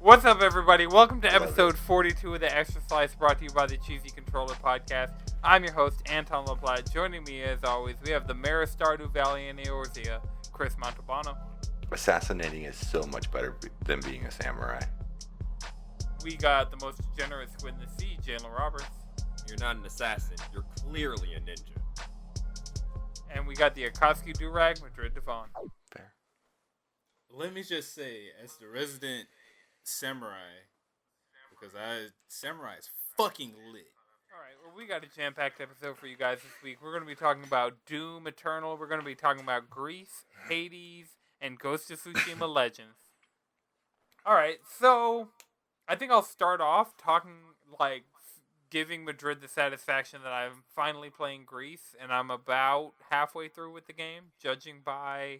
What's up, everybody? Welcome to episode 42 of the XtraSlice, brought to you by the Cheesy Controller Podcast. I'm your host, Anton LaPlatte. Joining me, as always, we have the Mayor of Stardew Valley and Eorzea, Chris Montalbano. Assassinating is so much better than being a samurai. We got the most generous squid in the sea, Jalen Roberts. You're not an assassin. You're clearly a ninja. And we got the Akatsuki Durag, Madrid Devon. Fair. Let me just say, as the resident samurai, because samurai is fucking lit. Alright, well, we got a jam-packed episode for you guys this week. We're going to be talking about Doom Eternal. We're going to be talking about Gris, Hades, and Ghost of Tsushima Legends. Alright, so I think I'll start off giving Madrid the satisfaction that I'm finally playing Gris, and I'm about halfway through with the game, judging by,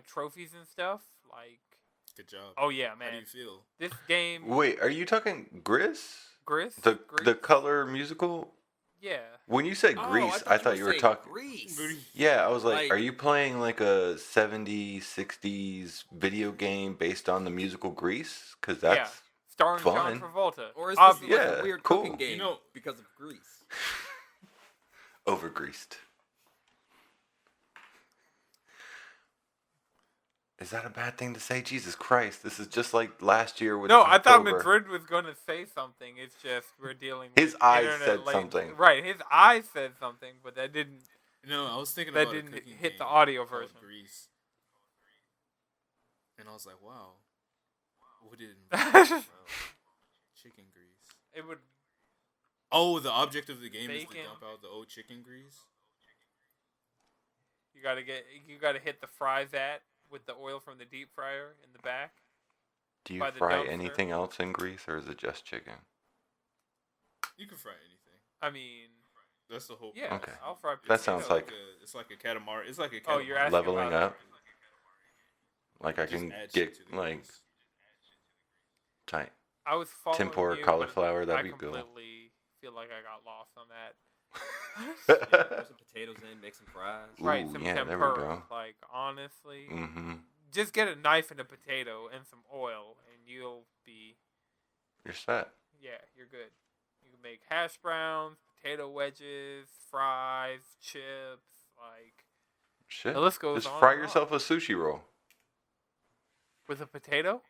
trophies and stuff. Good job. Oh yeah, man. How do you feel? This game... Wait, are you talking Gris? Gris? The color musical? Yeah. When you said Grease, I thought you were talking... Grease. Yeah, I was like, are you playing a 70s, 60s video game based on the musical Grease? Because that's starring fun. John Travolta. Or is this Yeah, a weird cool. cooking game because of Grease? Over-greased. Is that a bad thing to say? Jesus Christ, this is just like last year with I thought October. Madrid was going to say something. It's just we're dealing with His eyes internet said late. something. Right, his eyes said something, but that didn't No, I was thinking that about didn't a cooking hit the game audio called version. Grease. And I was like, wow. Would it chicken grease? It would Oh, the object of the game is Bacon. to dump out the old chicken grease? you got to hit the fries with the oil from the deep fryer in the back. Do you by the fry dumpster. anything else in Grease, or is it just chicken? You can fry anything. I mean, That's the whole yeah, Okay. I'll fry That potatoes. sounds like- it's like a catamaran. It's like a Oh, catamaran. you're asking Leveling about up? Like I Just can add get shit to the grease. tight I was following tempura you, cauliflower. but That'd I be cool. completely feel like I got lost on that. Put some potatoes in, make some fries. Right, Ooh, some yeah, there we tempura. go. Honestly, Mm-hmm. just get a knife and a potato and some oil, and you'll be, You're set. you're good. You can make hash browns, potato wedges, fries, chips, Shit. the list goes Just on fry and on. yourself a sushi roll. With a potato?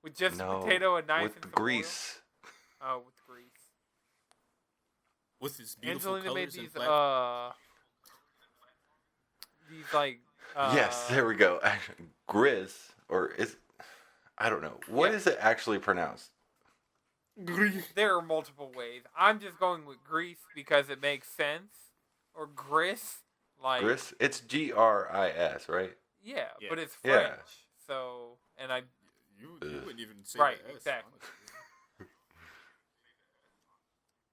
With just No, a potato, a knife, with and some grease. oil? Oh, with grease. With its beautiful Angelina made colors and these, black. Yes, there we go. Actually, Gris, or is I don't know. What Yeah. is it actually pronounced? There are multiple ways. I'm just going with grease because it makes sense. Or gris, Gris? It's Gris, right? Yeah, Yeah. but it's Yeah. French. So, and I You wouldn't even say Right, the S, exactly. honestly.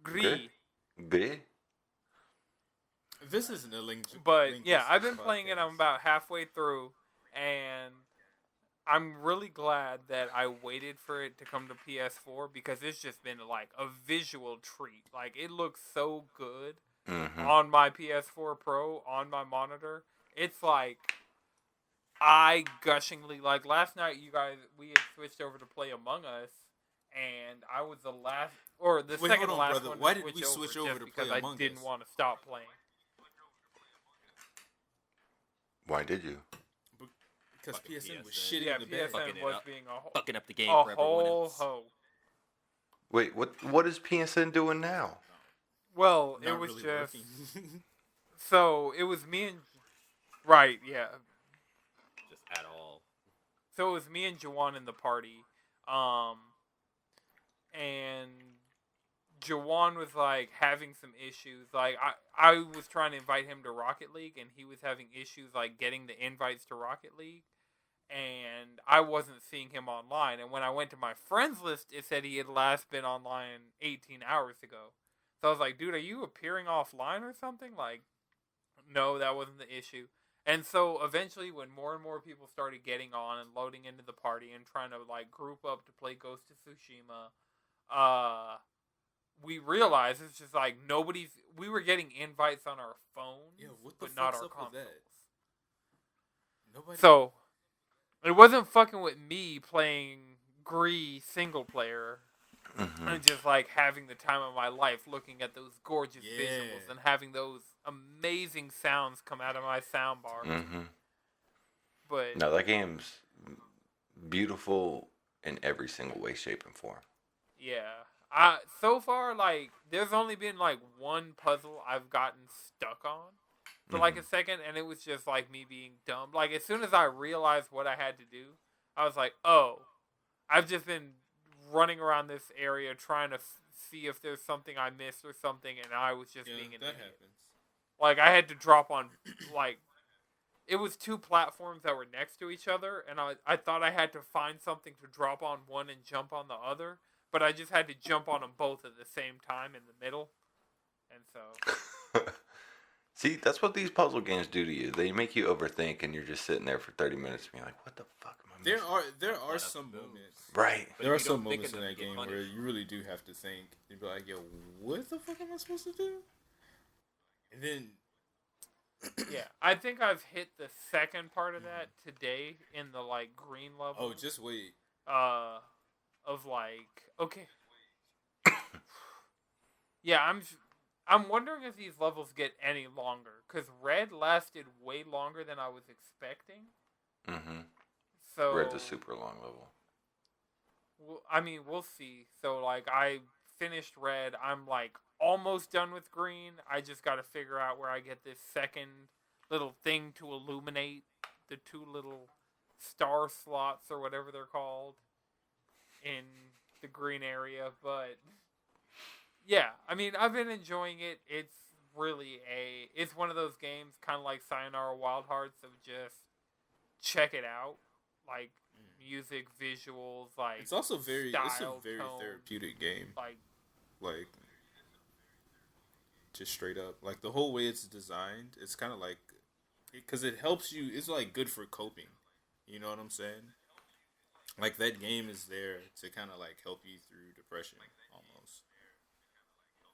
gris. Gris? This isn't a linguistic. But yeah, I've been playing it. I'm about halfway through, and I'm really glad that I waited for it to come to PS4 because it's just been a visual treat. It looks so good Mm-hmm. on my PS4 Pro on my monitor. It's eye-gushingly last night. We had switched over to play Among Us, and I was the last or the Wait, second hold to on, last brother. one. Why to did we switch switch over over just to play because Among I didn't Us? want to stop playing. Why did you? Because Fucking PSN was PSN. shitting Yeah, in the bed. Fucking PSN it was up. being Fucking up the game a for everyone whole else. hoe. Wait, what is PSN doing now? Well, it Not was really just working. so it was me and right, yeah. Just at all. So it was me and Jawan in the party, and Jawan was having some issues. I was trying to invite him to Rocket League, and he was having issues getting the invites to Rocket League, and I wasn't seeing him online. And when I went to my friends list, it said he had last been online 18 hours ago. So I was like, dude, are you appearing offline or something? No, that wasn't the issue. And so eventually when more and more people started getting on and loading into the party and trying to group up to play Ghost of Tsushima, we realized it's just we were getting invites on our phones, Yeah, what the but not fuck's our up with consoles. that? Nobody. So it wasn't fucking with me playing Gris single player. Mm-hmm. And just like having the time of my life looking at those gorgeous Yeah. visuals and having those amazing sounds come out of my soundbar. Mm-hmm. But No, that game's beautiful in every single way, shape, and form. yeah, so far like there's only been like one puzzle I've gotten stuck on for like a second, and it was just like me being dumb. Like as soon as I realized what I had to do, I was like, oh, I've just been running around this area trying to see if there's something I missed or something, and I was just being an that idiot. happens. Like I had to drop on like it was two platforms that were next to each other, and I thought I had to find something to drop on one and jump on the other, but I just had to jump on them both at the same time in the middle, and so See, that's what these puzzle games do to you. They make you overthink, and you're just sitting there for 30 minutes being like, what the fuck am I missing? There are some moments. Right. But There are if you some don't think moments in enough, that you get game where punished. you really do have to think. You'd be like, yo, what the fuck am I supposed to do? And then yeah, I think I've hit the second part of that today in the like green level. oh, just wait. Of like okay, yeah, I'm wondering if these levels get any longer because Red lasted way longer than I was expecting. Mm-hmm. So Red's a super long level. Well, I mean, we'll see. So, like, I finished Red. I'm, like, almost done with Green. I just got to figure out where I get this second little thing to illuminate the two little star slots or whatever they're called in the green area. But, yeah, I mean, I've been enjoying it. It's really it's one of those games, kind of like Sayonara Wild Hearts, of just check it out. Like, music, visuals, like It's also it's a style, very tone, therapeutic game. like Just straight up, like the whole way it's designed, it's kind of like, because it helps you. It's like good for coping. You know what I'm saying? Like that game is there to kind of like help you through depression almost.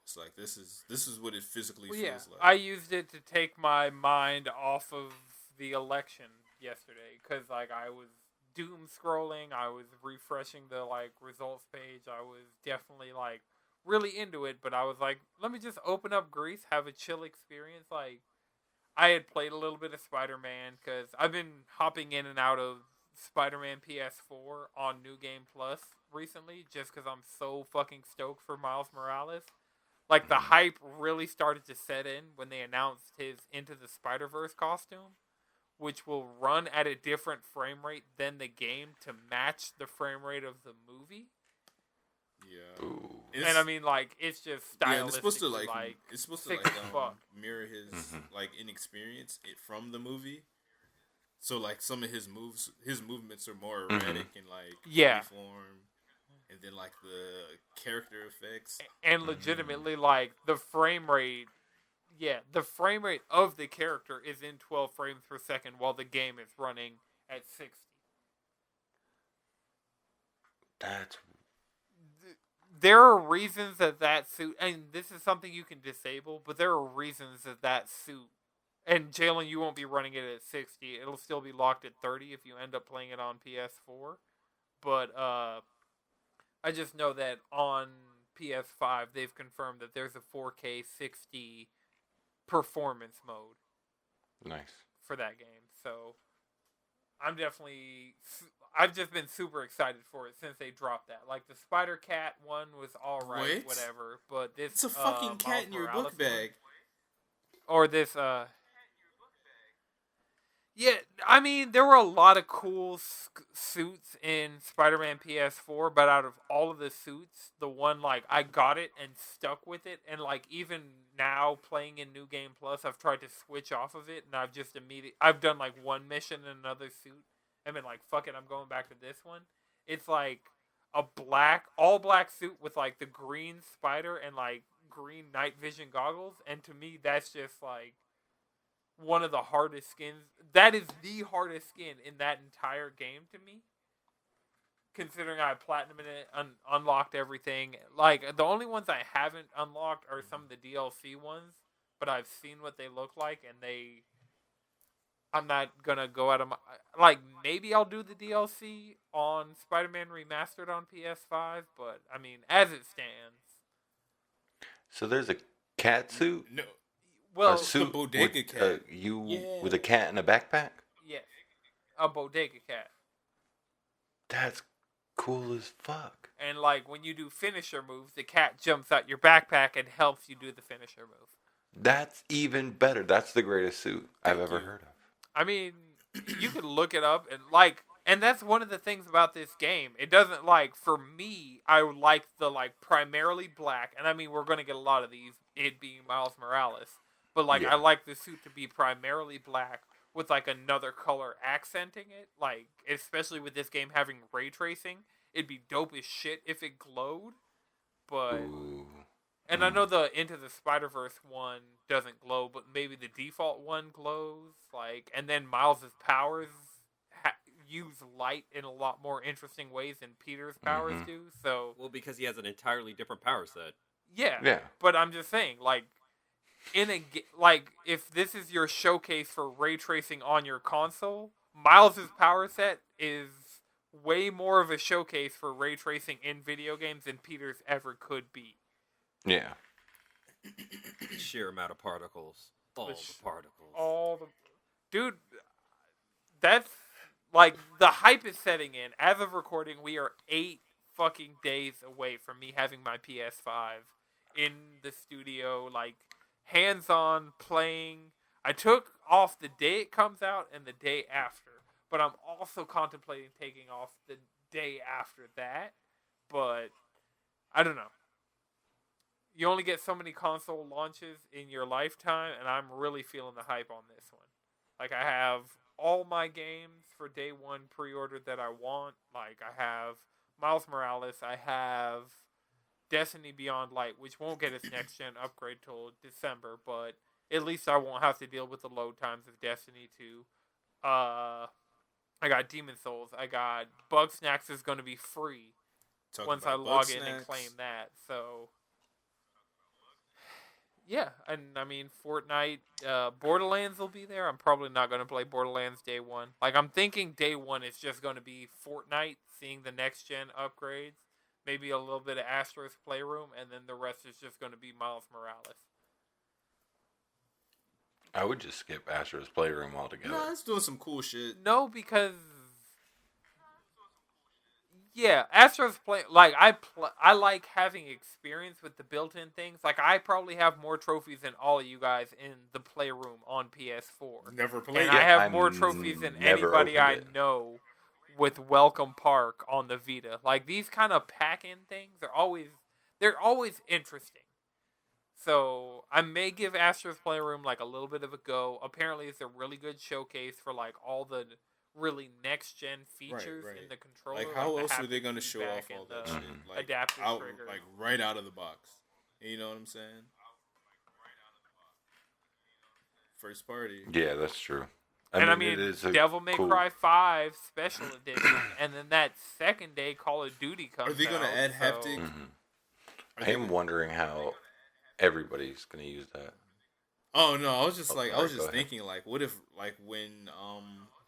It's like this is what it physically well, feels yeah, like. I used it to take my mind off of the election yesterday because like I was doom scrolling, I was refreshing the like results page, I was definitely like really into it, but I was like, let me just open up Gris, have a chill experience. Like I had played a little bit of Spider-Man because I've been hopping in and out of Spider-Man PS4 on New Game Plus recently just because I'm so fucking stoked for Miles Morales. Like the hype really started to set in when they announced his Into the Spider-Verse costume, which will run at a different frame rate than the game to match the frame rate of the movie. Yeah. Ooh. And I mean, like, it's just stylistically, and it's supposed to like it's supposed to sick like as fuck. mirror his like inexperience from the movie. So like some of his movements are more erratic and like Yeah. freeform, and then like the character effects. And legitimately, like, the frame rate, the frame rate of the character is in 12 frames per second while the game is running at 60. That's There are reasons that suit, and this is something you can disable, but there are reasons that suit, and Jalen, you won't be running it at 60. It'll still be locked at 30 if you end up playing it on PS4. But I just know that on PS5, they've confirmed that there's a 4K 60 performance mode nice. for that game. So I've just been super excited for it since they dropped that. Like the Spider Cat one was all right, What? whatever. But this It's a fucking cat Miles in your Morales book bag. or this yeah, I mean, there were a lot of cool suits in Spider-Man PS4, but out of all of the suits, the one, like, I got it and stuck with it, and, like, even now, playing in New Game Plus, I've tried to switch off of it, and I've done, like, one mission in another suit, and been like, fuck it, I'm going back to this one. It's, like, a all black suit with, like, the green spider and, like, green night vision goggles, and to me, that's just, like, one of the hardest skins. That is the hardest skin in that entire game to me. Considering I platinum in it, unlocked everything. Like, the only ones I haven't unlocked are some of the DLC ones, but I've seen what they look like, and I'm not gonna go out of my like. Maybe I'll do the DLC on Spider-Man Remastered on PS5, but I mean, as it stands, So there's a cat suit, No, a well, it's the suit bodega with cat. you Yeah. with a cat in a backpack. yes, a bodega cat. That's cool as fuck. And like when you do finisher moves, the cat jumps out your backpack and helps you do the finisher move. That's even better. That's the greatest suit I've Thank ever you. heard of. I mean, you could look it up and like, and that's one of the things about this game. It doesn't like for me. I like the like primarily black, and I mean we're gonna get a lot of these. It being Miles Morales, but like I Yeah. like the suit to be primarily black with like another color accenting it. Like especially with this game having ray tracing, it'd be dope as shit if it glowed. But Ooh. and I know the Into the Spider-Verse one doesn't glow, but maybe the default one glows. Like, and then Miles' powers use light in a lot more interesting ways than Peter's powers Mhm. do. So, Well, because he has an entirely different power set. yeah. Yeah. But I'm just saying, like, like, if this is your showcase for ray tracing on your console, Miles' power set is way more of a showcase for ray tracing in video games than Peter's ever could be. Yeah. Sheer amount of particles. All the particles. All the dude, that's like the hype is setting in. As of recording, we are 8 fucking days away from me having my PS5 in the studio, like hands-on playing. I took off the day it comes out and the day after, but I'm also contemplating taking off the day after that. But I don't know. You only get so many console launches in your lifetime, and I'm really feeling the hype on this one. Like, I have all my games for day one pre-ordered that I want. Like, I have Miles Morales, I have Destiny Beyond Light, which won't get its next-gen upgrade till December, but at least I won't have to deal with the load times of Destiny 2. I got Demon Souls. I got Bugsnax is going to be free Talk once I about log in and Bugsnax. claim that, so... Yeah, and I mean Fortnite, Borderlands will be there. I'm probably not going to play Borderlands day one. Like I'm thinking day one is just going to be Fortnite, seeing the next gen upgrades, maybe a little bit of Astro's Playroom, and then the rest is just going to be Miles Morales. I would just skip Astro's Playroom altogether. No, it's doing some cool shit. No, because yeah, Astro's Play like I like having experience with the built-in things. Like I probably have more trophies than all of you guys in the Playroom on PS4. Never played And it. I have I've more trophies than never anybody I opened it. know with Welcome Park on the Vita. Like these kind of pack-in things are always interesting. So I may give Astro's Playroom like a little bit of a go. Apparently, it's a really good showcase for like all the really next-gen features right. in the controller. Like, how the else are they haptic gonna show off feedback all and that the shit? Like, adaptive out, triggers. like right out of the box. You know what I'm saying? First party. Yeah, that's true. I it mean, is a Devil May cool... Cry 5 Special Edition, and then that second day Call of Duty comes out. Are they gonna add so- haptic? Mhm. Are I they am gonna- wondering how everybody's gonna use that. Oh no, I was just Oh, like, I sorry, was go just ahead. thinking, like, what if, like, when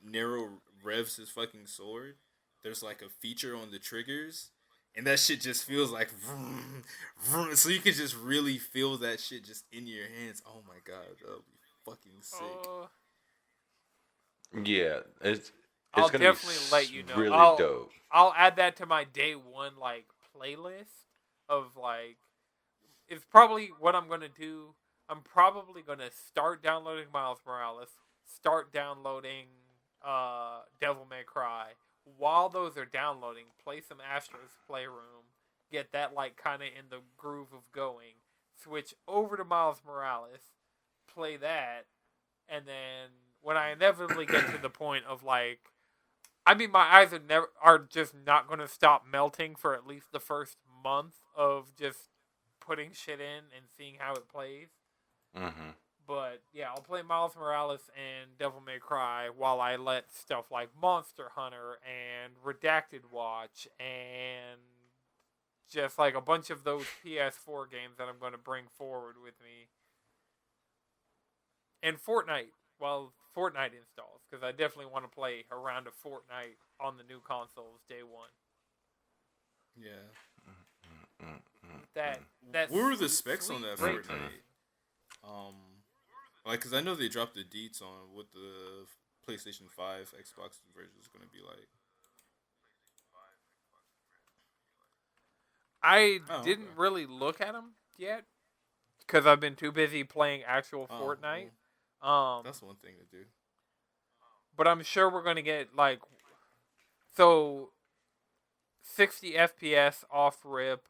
Nero revs his fucking sword, there's like a feature on the triggers, and that shit just feels like, vroom, vroom, so you can just really feel that shit just in your hands. Oh my god, that would be fucking sick. Yeah, it's I'll gonna definitely be let you know. really I'll- dope. I'll add that to my day one like playlist of like. It's probably what I'm gonna do. I'm probably gonna start downloading Miles Morales, start downloading Devil May Cry. While those are downloading, play some Astro's Playroom, get that like kind of in the groove of going. Switch over to Miles Morales, play that, and then when I inevitably get to the point of like, I mean, my eyes are just not going to stop melting for at least the first month of just putting shit in and seeing how it plays. Mm-hmm. But yeah, I'll play Miles Morales and Devil May Cry while I let stuff like Monster Hunter and Redacted Watch and just like a bunch of those PS4 games that I'm going to bring forward with me. And Fortnite. While Fortnite installs, because I definitely want to play a round of Fortnite on the new consoles day one. Yeah. That's what were the specs on that sweet Fortnite? Like, cause I know they dropped the deets on what the PlayStation 5 Xbox version is going to be like. I didn't really look at them yet because I've been too busy playing actual Fortnite. Well, that's one thing to do. But I'm sure we're going to get 60 FPS off rip.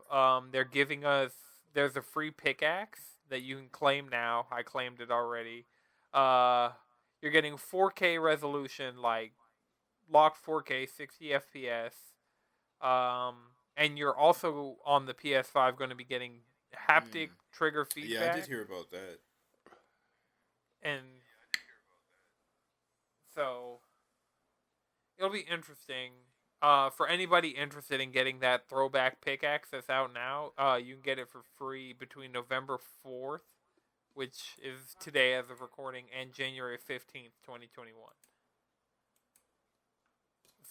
They're giving us. There's a free pickaxe that you can claim now. I claimed it already. You're getting 4K resolution, like locked 4K, 60 FPS. And you're also on the PS5 going to be getting haptic trigger feedback. Yeah, I did hear about that. And so it'll be interesting. For anybody interested in getting that throwback pickaxe that's out now, you can get it for free between November 4th, which is today as of recording, and January 15th, 2021.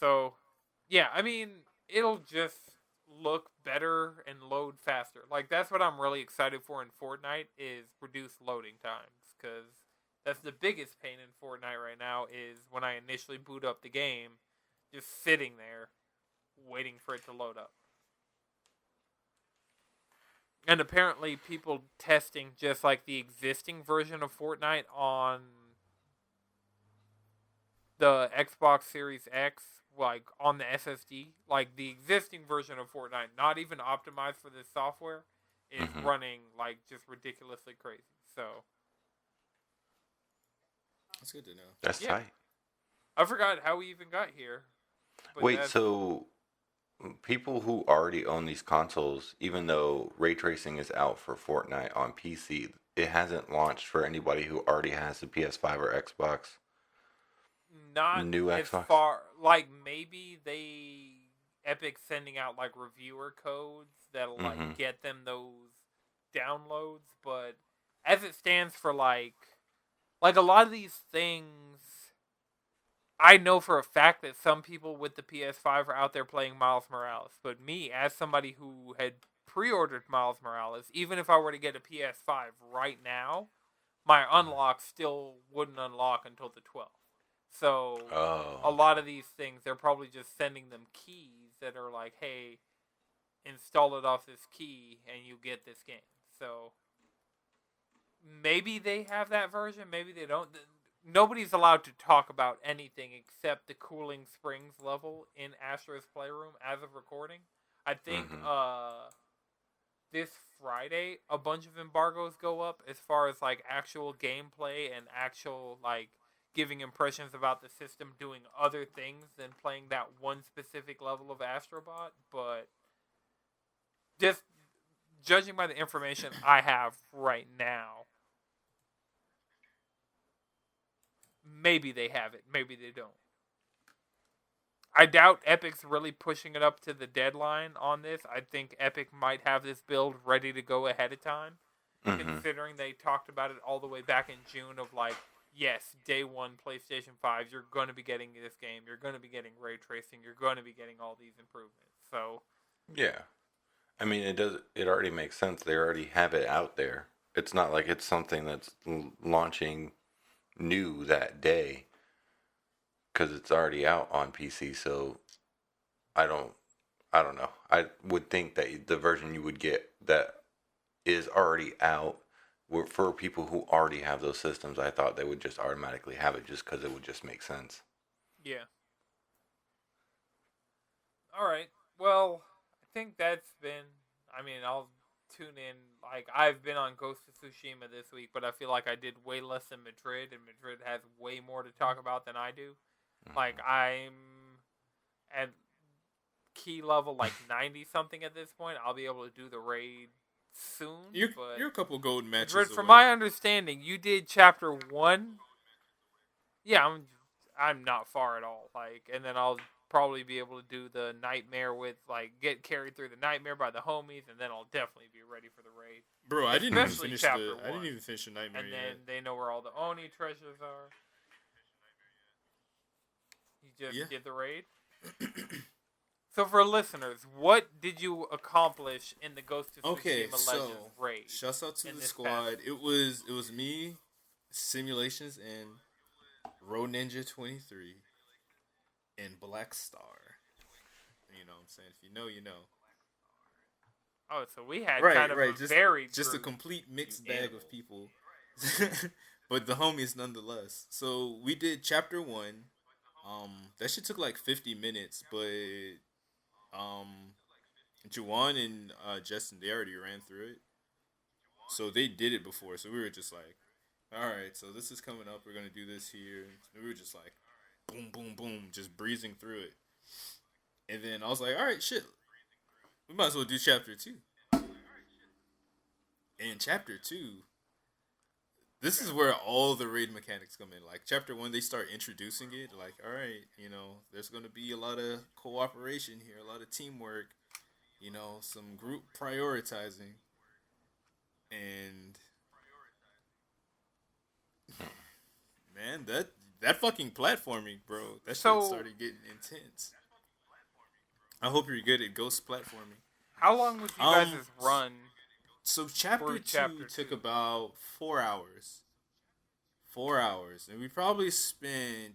So, yeah, I mean, it'll just look better and load faster. Like, that's what I'm really excited for in Fortnite is reduced loading times, because that's the biggest pain in Fortnite right now is when I initially boot up the game, just sitting there waiting for it to load up. And apparently people testing just like the existing version of Fortnite on the Xbox Series X, like on the SSD, like the existing version of Fortnite, not even optimized for this software, is running like just ridiculously crazy. So that's good to know. That's tight. I forgot how we even got here. Wait, so people who already own these consoles, even though ray tracing is out for Fortnite on PC, it hasn't launched for anybody who already has a PS5 or Xbox? Not new as Xbox? far, like maybe Epic sending out like reviewer codes that'll like get them those downloads, but as it stands for like a lot of these things, I know for a fact that some people with the PS5 are out there playing Miles Morales, but me, as somebody who had pre-ordered Miles Morales, even if I were to get a PS5 right now, my unlock still wouldn't unlock until the 12th. So, a lot of these things, they're probably just sending them keys that are like, hey, install it off this key and you get this game. So, maybe they have that version, maybe they don't. Nobody's allowed to talk about anything except the Cooling Springs level in Astra's Playroom as of recording. I think this Friday a bunch of embargoes go up as far as like actual gameplay and actual like giving impressions about the system doing other things than playing that one specific level of Astrobot. But just judging by the information I have right now, maybe they have it, maybe they don't. I doubt Epic's really pushing it up to the deadline on this. I think Epic might have this build ready to go ahead of time, considering they talked about it all the way back in June of like, yes, day one, PlayStation 5, you're going to be getting this game, you're going to be getting ray tracing, you're going to be getting all these improvements. So, yeah. I mean, it already makes sense. They already have it out there. It's not like it's something that's launching new that day, because it's already out on PC. So I don't know. I would think that the version you would get that is already out were for people who already have those systems. I thought they would just automatically have it just because it would just make sense. Yeah. All right. Well, I think that's been. I mean, I'll tune in. Like, I've been on Ghost of Tsushima this week, but I feel like I did way less than Madrid, and Madrid has way more to talk about than I do. Like, I'm at key level, like, 90-something at this point. I'll be able to do the raid soon. You're a couple gold matches Madrid, away. from my understanding, you did chapter 1. Yeah, I'm not far at all. Like, and then I'll probably be able to do the nightmare with, like, get carried through the nightmare by the homies, and then I'll definitely be ready for the raid. Bro, I didn't even Especially finish chapter the 1. I didn't even finish the nightmare And yet. then they know where all the Oni treasures are. just did the raid. So for listeners, what did you accomplish in the Ghost of Tsushima Legends raid? Shouts out to the squad. It was me, Simulations, and Road Ninja 23, and Black Star. You know what I'm saying? If you know, you know. Oh, so we had just a complete mixed bag of people, but the homies nonetheless. So we did chapter 1. That shit took like 50 minutes, but Juwan and Justin, they already ran through it, so they did it before. So we were just like, all right, so this is coming up. We're gonna do this here. And we were just like, boom, boom, boom, just breezing through it. And then I was like, all right, shit, we might as well do chapter 2. And chapter 2, this is where all the raid mechanics come in. Like, chapter 1, they start introducing it. Like, all right, you know, there's going to be a lot of cooperation here, a lot of teamwork, you know, some group prioritizing. And, man, that fucking platforming, bro, that shit started getting intense. I hope you're good at ghost platforming. How long was you guys' run? So chapter 2 took about 4 hours. 4 hours. And we probably spent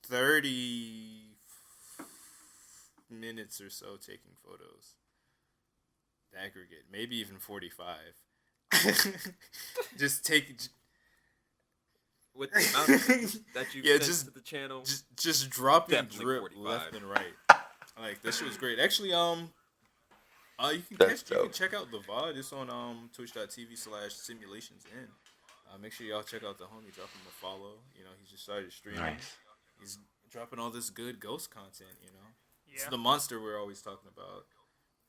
30 minutes or so taking photos. The aggregate. Maybe even 45. Just take... With the amount that you sent to the channel. Just dropping drip 45. Left and right. Like, that shit was great. Actually, you can check out the VOD. It's on twitch.tv/simulationsn. Make sure y'all check out the homie. Drop him a follow. You know, he just started streaming. Nice. He's dropping all this good ghost content, you know. Yeah. It's the monster we're always talking about.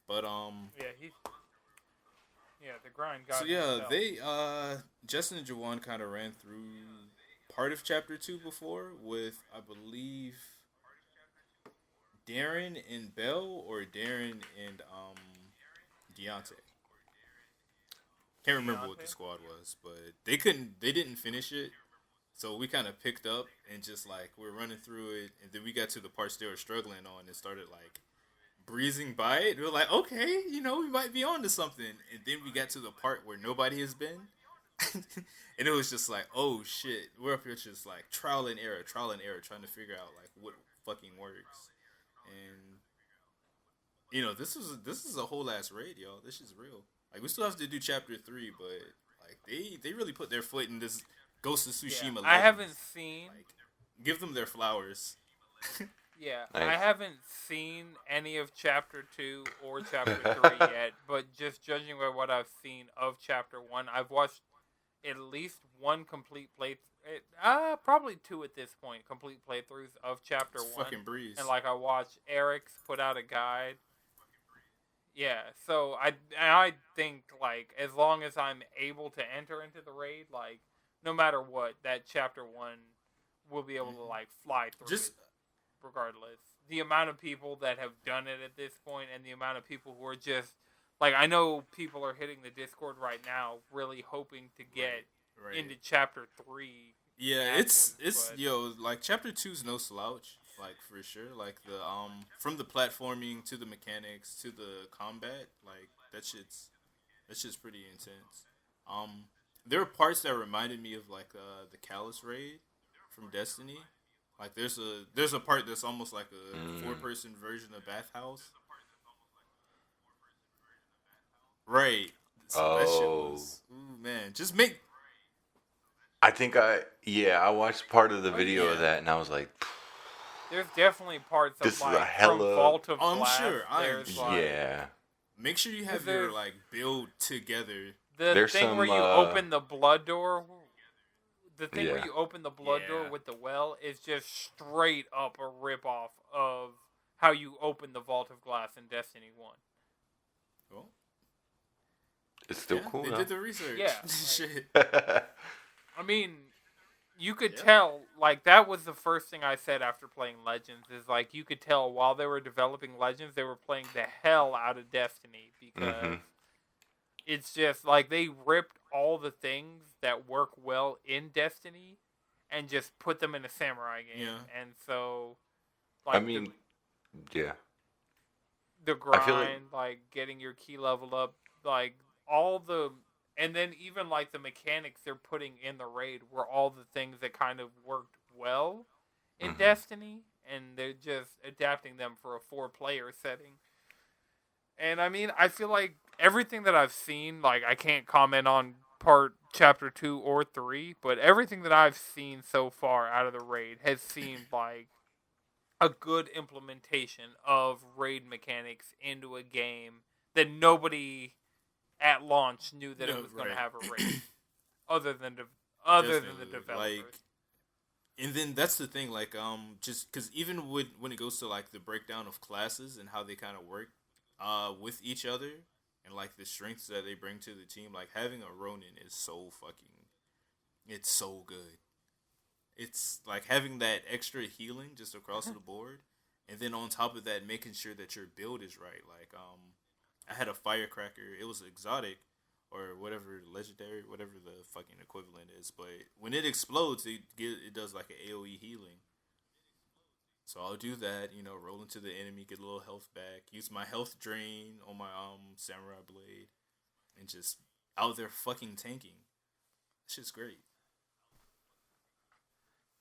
But the grind got so yeah, they Justin and Jawan kind of ran through part of chapter 2 before with, I believe, Darren and Bell, or Darren and Deontay. Can't remember what the squad was, but they didn't finish it. So we kind of picked up and just like we're running through it, and then we got to the parts they were struggling on and started like breezing by it. We were like, okay, you know, we might be on to something. And then we got to the part where nobody has been. And it was just like, oh shit. We're up here just like trial and error, trying to figure out like what fucking works. And you know, this is a whole ass raid, y'all. This is real. Like, we still have to do chapter 3, but like they really put their foot in this Ghost of Tsushima. I haven't seen. Like, give them their flowers. Yeah, Nice. I haven't seen any of chapter 2 or chapter 3 yet, but just judging by what I've seen of chapter 1, I've watched at least one complete playthrough. Probably 2 at this point, complete playthroughs of chapter 1. Fucking breeze. And like I watched Eric's put out a guide. Yeah, so I think like as long as I'm able to enter into the raid, like no matter what, that chapter 1 will be able to like fly through it regardless. The amount of people that have done it at this point, and the amount of people who are just like, I know people are hitting the Discord right now really hoping to get into chapter 3. Yeah, it's like chapter 2's no slouch, like for sure. Like the from the platforming to the mechanics to the combat, like that shit's pretty intense. There are parts that reminded me of like the Callus raid from Destiny. Like there's a part that's almost like a 4-person version of Bathhouse. Right. So that shit was, ooh, man, just make. I think I watched part of the video of that, and I was like, there's definitely parts this of like is a hella... from Vault of I'm Glass. sure. Yeah. Make sure you have your like build together. The thing where you open the blood door. The thing where you open the blood door with the well is just straight up a rip-off of how you open the Vault of Glass in Destiny 1. Well, it's still cool, They did the research. Yeah. Shit. I mean, you could tell, like, that was the first thing I said after playing Legends, is, like, you could tell while they were developing Legends, they were playing the hell out of Destiny, because it's just, like, they ripped all the things that work well in Destiny and just put them in a samurai game. Yeah. And so, I mean, yeah. the I feel like- grind, like getting your key level up, like all the, and then even like the mechanics they're putting in the raid were all the things that kind of worked well in Mhm. Destiny, and they're just adapting them for a 4-player setting. And I mean, I feel like everything that I've seen, like I can't comment on chapter 2 or 3, but everything that I've seen so far out of the raid has seemed like a good implementation of raid mechanics into a game that nobody at launch knew that it was going to have a raid, other than the Definitely, developers. Like, and then that's the thing, like, just because even when it goes to like the breakdown of classes and how they kind of work, with each other and like the strengths that they bring to the team, like having a Ronin is so fucking, it's so good. It's like having that extra healing just across the board, and then on top of that, making sure that your build is right. Like, I had a firecracker. It was exotic, or whatever, legendary, whatever the fucking equivalent is. But when it explodes, it does like an AOE healing. So I'll do that. Roll into the enemy, get a little health back, use my health drain on my samurai blade, and just out there fucking tanking. That shit's great.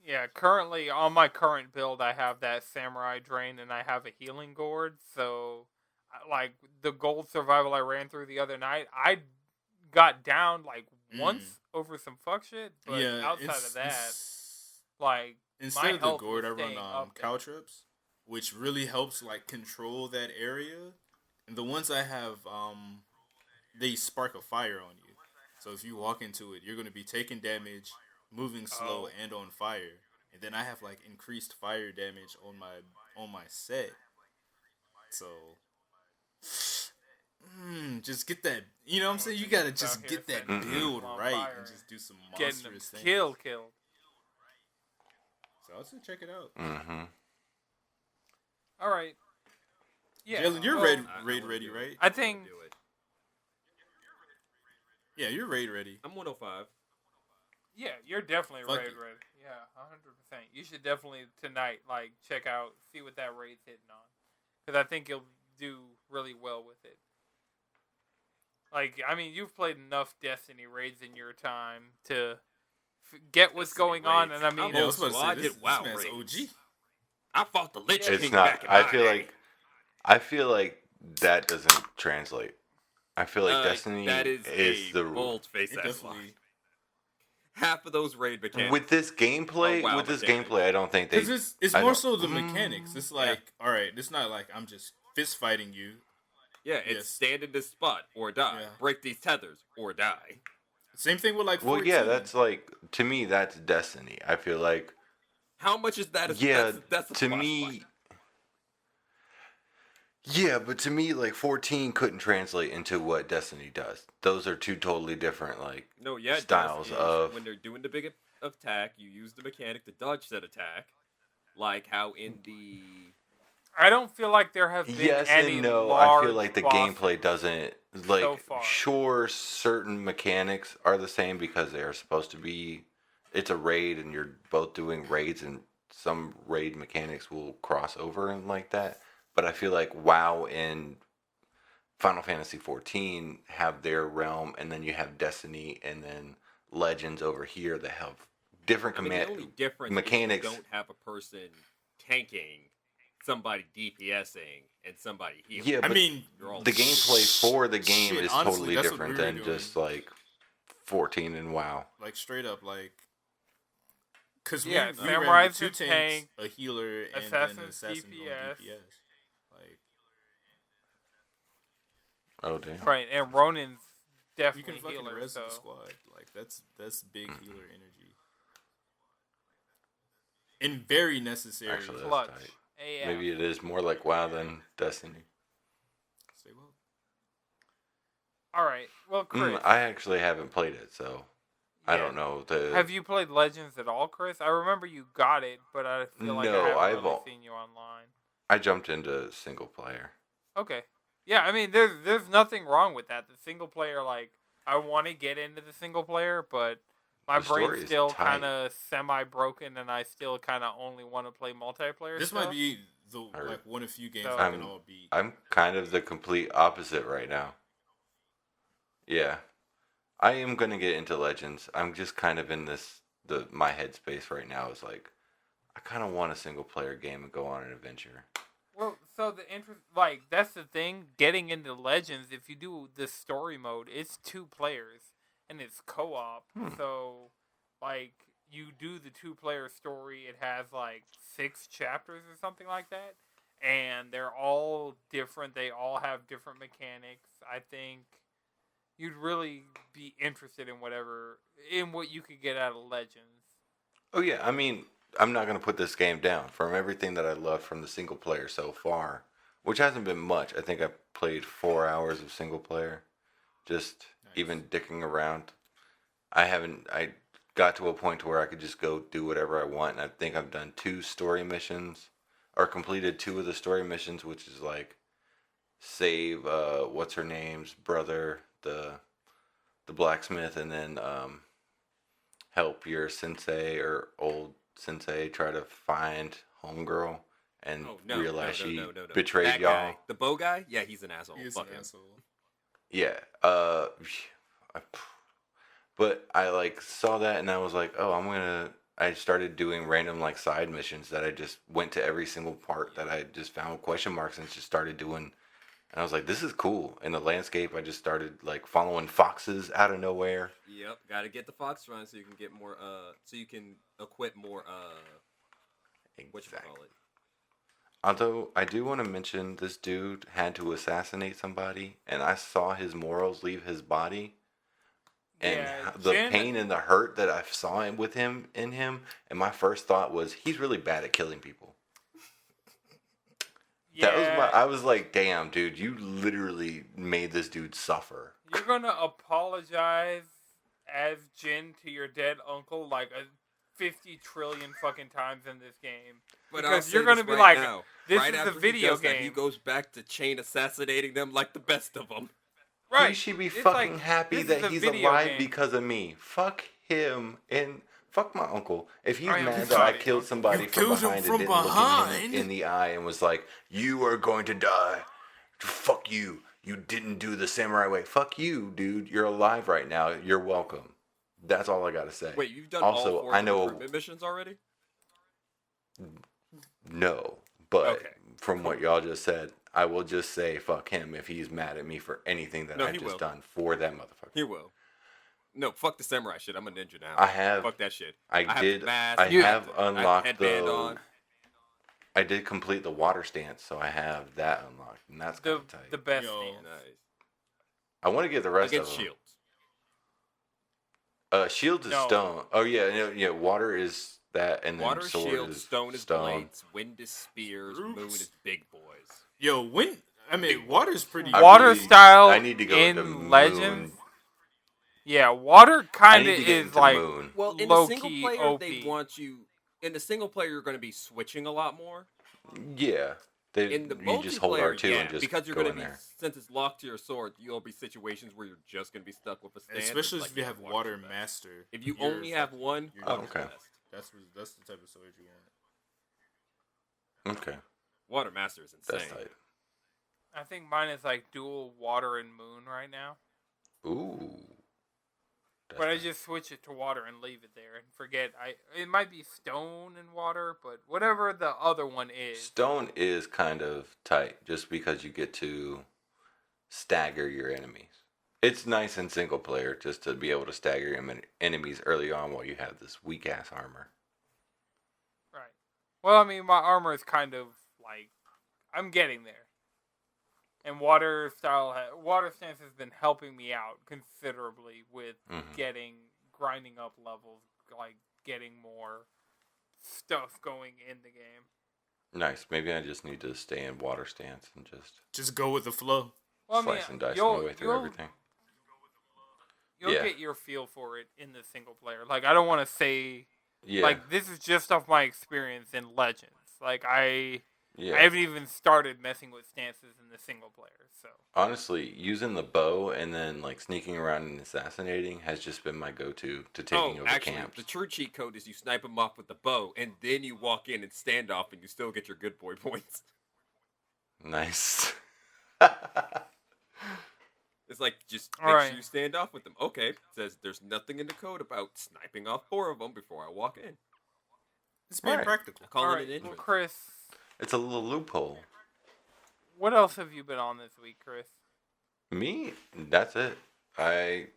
Yeah, currently on my current build, I have that samurai drain and I have a healing gourd. So, like the gold survival I ran through the other night, I got down like once over some fuck shit, but outside of that, like instead my of the health gourd, I was run staying up there. caltrops, which really helps like control that area. And the ones I have, they spark a fire on you. So if you walk into it, you're gonna be taking damage, moving slow, and on fire. And then I have like increased fire damage on my set. So just get that. You know what I'm saying? You gotta just get that build right and just do some monstrous things. Killed. So I'll say check it out. Mm-hmm. All right. Yeah, Jalen, you're raid ready, right? I think. Yeah, you're raid ready. I'm 105. Yeah, you're definitely Fuck raid it. ready. Yeah, 100%. You should definitely tonight like check out, see what that raid's hitting on, because I think you'll do really well with it. Like, I mean, you've played enough Destiny raids in your time to get what's Destiny going on, raids. and I mean, I'm Yeah, I old was about to school. say, I this did WoW man's raids. OG. I fought the Lich It's King not. back in I my feel day. like that doesn't translate. I feel like Destiny that is a the bold-faced It ass lie. definitely. Half of those raid mechanics. with this gameplay. Oh, wow, with this mechanics. gameplay, I don't think they. Because it's I more don't- so the mechanics. It's like, all right, it's not like I'm just fist fighting you. Yeah, it's Yes. stand in this spot or die. Yeah. Break these tethers or die. Same thing with like 14. Well, yeah, that's like to me that's Destiny. I feel like How much is that? yeah, That's a to splash me. fight. Yeah, but to me, like 14 couldn't translate into what Destiny does. Those are two totally different, like No, yeah, it styles does. of. When they're doing the big attack, you use the mechanic to dodge that attack, like how in the I don't feel like there have been Yes any and no. large I feel like the bosses gameplay doesn't like. so far. Sure, certain mechanics are the same because they are supposed to be. It's a raid, and you're both doing raids, and some raid mechanics will cross over and like that. But I feel like WoW and Final Fantasy 14 have their realm, and then you have Destiny, and then Legends over here that have different I mean, the only difference mechanics. is you don't have a person tanking, somebody DPSing, and somebody healing. Yeah, I but mean, You're all the gameplay for the game Shit, is honestly, totally that's what different we were than doing. just like 14 and WoW. like straight up, like, because Yeah, we ran Samurai's with two a tanks, tank, a healer, and then Assassin's an assassin DPS. on DPS. Like, Oh damn! right, and Ronin's you definitely can fucking healer. res So the squad. Like that's big healer energy, and very necessary. Actually, that's clutch. tight. AF. Maybe it is more like WoW than Destiny. Say well. All right. Well, Chris, I actually haven't played it, so I yeah. don't know. The Have you played Legends at all, Chris? I remember you got it, but I feel like No, I haven't I've really al- seen you online. I jumped into single player. Okay. Yeah, I mean, there's nothing wrong with that. The single player, like, I want to get into the single player, but My The story brain's is still tight. kind of semi-broken, and I still kind of only want to play multiplayer. This stuff. might be the Or- like one of few games So- I can all beat. I'm kind of the complete opposite right now. Yeah. I am gonna get into Legends. I'm just kind of in my headspace right now is like I kind of want a single player game and go on an adventure. Well, so the interest, like that's the thing. Getting into Legends, if you do the story mode, it's 2 players and it's co-op. So, like, you do the 2-player story. It has like 6 chapters or something like that, and they're all different. They all have different mechanics. I think you'd really be interested in what you could get out of Legends. Oh yeah, I mean, I'm not gonna put this game down. From everything that I loved from the single player so far, which hasn't been much. I think I played 4 hours of single player, just even dicking around. I got to a point where I could just go do whatever I want, and I think I've done 2 story missions, or completed 2 of the story missions, which is like save what's her name's brother, the blacksmith, and then help your sensei or old sensei try to find homegirl and realize she betrayed that y'all. Guy, the bow guy, yeah, he's an asshole. He's Fuck an him. asshole. Yeah. But I like saw that and I was like, oh, I started doing random like side missions that I just went to every single part that I just found question marks and just started doing. And I was like, this is cool. In the landscape, I just started like following foxes out of nowhere. Yep, gotta get the fox run so you can get more. So you can equip more. What you call it? Although I do want to mention this dude had to assassinate somebody, and I saw his morals leave his body, and Yeah, the Jen- pain and the hurt that I saw in him, and my first thought was he's really bad at killing people. Yeah, I was like, damn, dude, you literally made this dude suffer. you're gonna apologize as Jin to your dead uncle like 50 trillion fucking times in this game. But Because I'll you're say gonna this be right like, now, this right is a after he video does that, game. he goes back to chain assassinating them like the best of them. Right. He should be It's fucking like, happy this is that a he's video alive game. because of me. Fuck him and fuck my uncle. If he's I am mad that I sorry, killed uncle. somebody You from killed him behind from and didn't look at him behind? in the eye and was like, you are going to die. Fuck you. You didn't do the samurai way. Fuck you, dude. You're alive right now. You're welcome. That's all I gotta say. Wait, you've done Also, all 4 I know recruitment missions already? no, but Okay. from what y'all just said, I will just say fuck him if he's mad at me for anything that No, I've he just will. done for that motherfucker. He will. No, fuck the samurai shit. I'm a ninja now. I have. Fuck that shit. I have did. the mask, I I have have the- I have the unlocked headband the. on. I did complete the water stance, so I have that unlocked, and that's kind of tight. The best Yo. stance. Nice. I want to get the rest Against of them. shields. Shields is No. stone. Oh yeah. Water is that, and then Water sword shield, is stone is blades, wind is spears, Roots. moon is big boys. Yo, water's pretty. Water really- style I need to go in into moon. Legends. Yeah, water I kind need of to get is into like moon. Well, in the single low-key player, OP. they want you. In the single player, you're going to be switching a lot more. Yeah, In the you just hold multiplayer, R2 yeah, and just because you're go going in to be, there. since it's locked to your sword, you'll be situations where you're just going to be stuck with a stance. Especially It's if you like, have yeah, water water's the best. master. If you you're only have fucking- one, you're Oh, water's okay. the best. That's the type of sword you want. Okay, Water master is insane. that's tight. I think mine is like dual water and moon right now. Ooh. That's But I tight. just switch it to water and leave it there and forget. It might be stone and water, but whatever the other one is. Stone is kind of tight just because you get to stagger your enemies. It's nice in single player just to be able to stagger your enemies early on while you have this weak ass armor. Right. Well, I mean, my armor is kind of like I'm getting there. And water stance has been helping me out considerably with grinding up levels, like getting more stuff going in the game. Nice. Maybe I just need to stay in water stance and Just go with the flow. Well, slice and dice my way through everything. You'll Yeah. get your feel for it in the single player. Like, I don't want to say, Yeah. like, this is just off my experience in Legends. Like, Yeah. I haven't even started messing with stances in the single player. So Honestly, using the bow and then like sneaking around and assassinating has just been my go-to to taking over actually, camps. the true cheat code is you snipe them off with the bow, and then you walk in and stand off, and you still get your good boy points. Nice. It's like, just All make right. sure you stand off with them. Okay, says there's nothing in the code about sniping off 4 of them before I walk in. It's being Right. practical. I call all it right, an entrance. well, Chris, It's a little loophole. what else have you been on this week, Chris? Me? That's it. I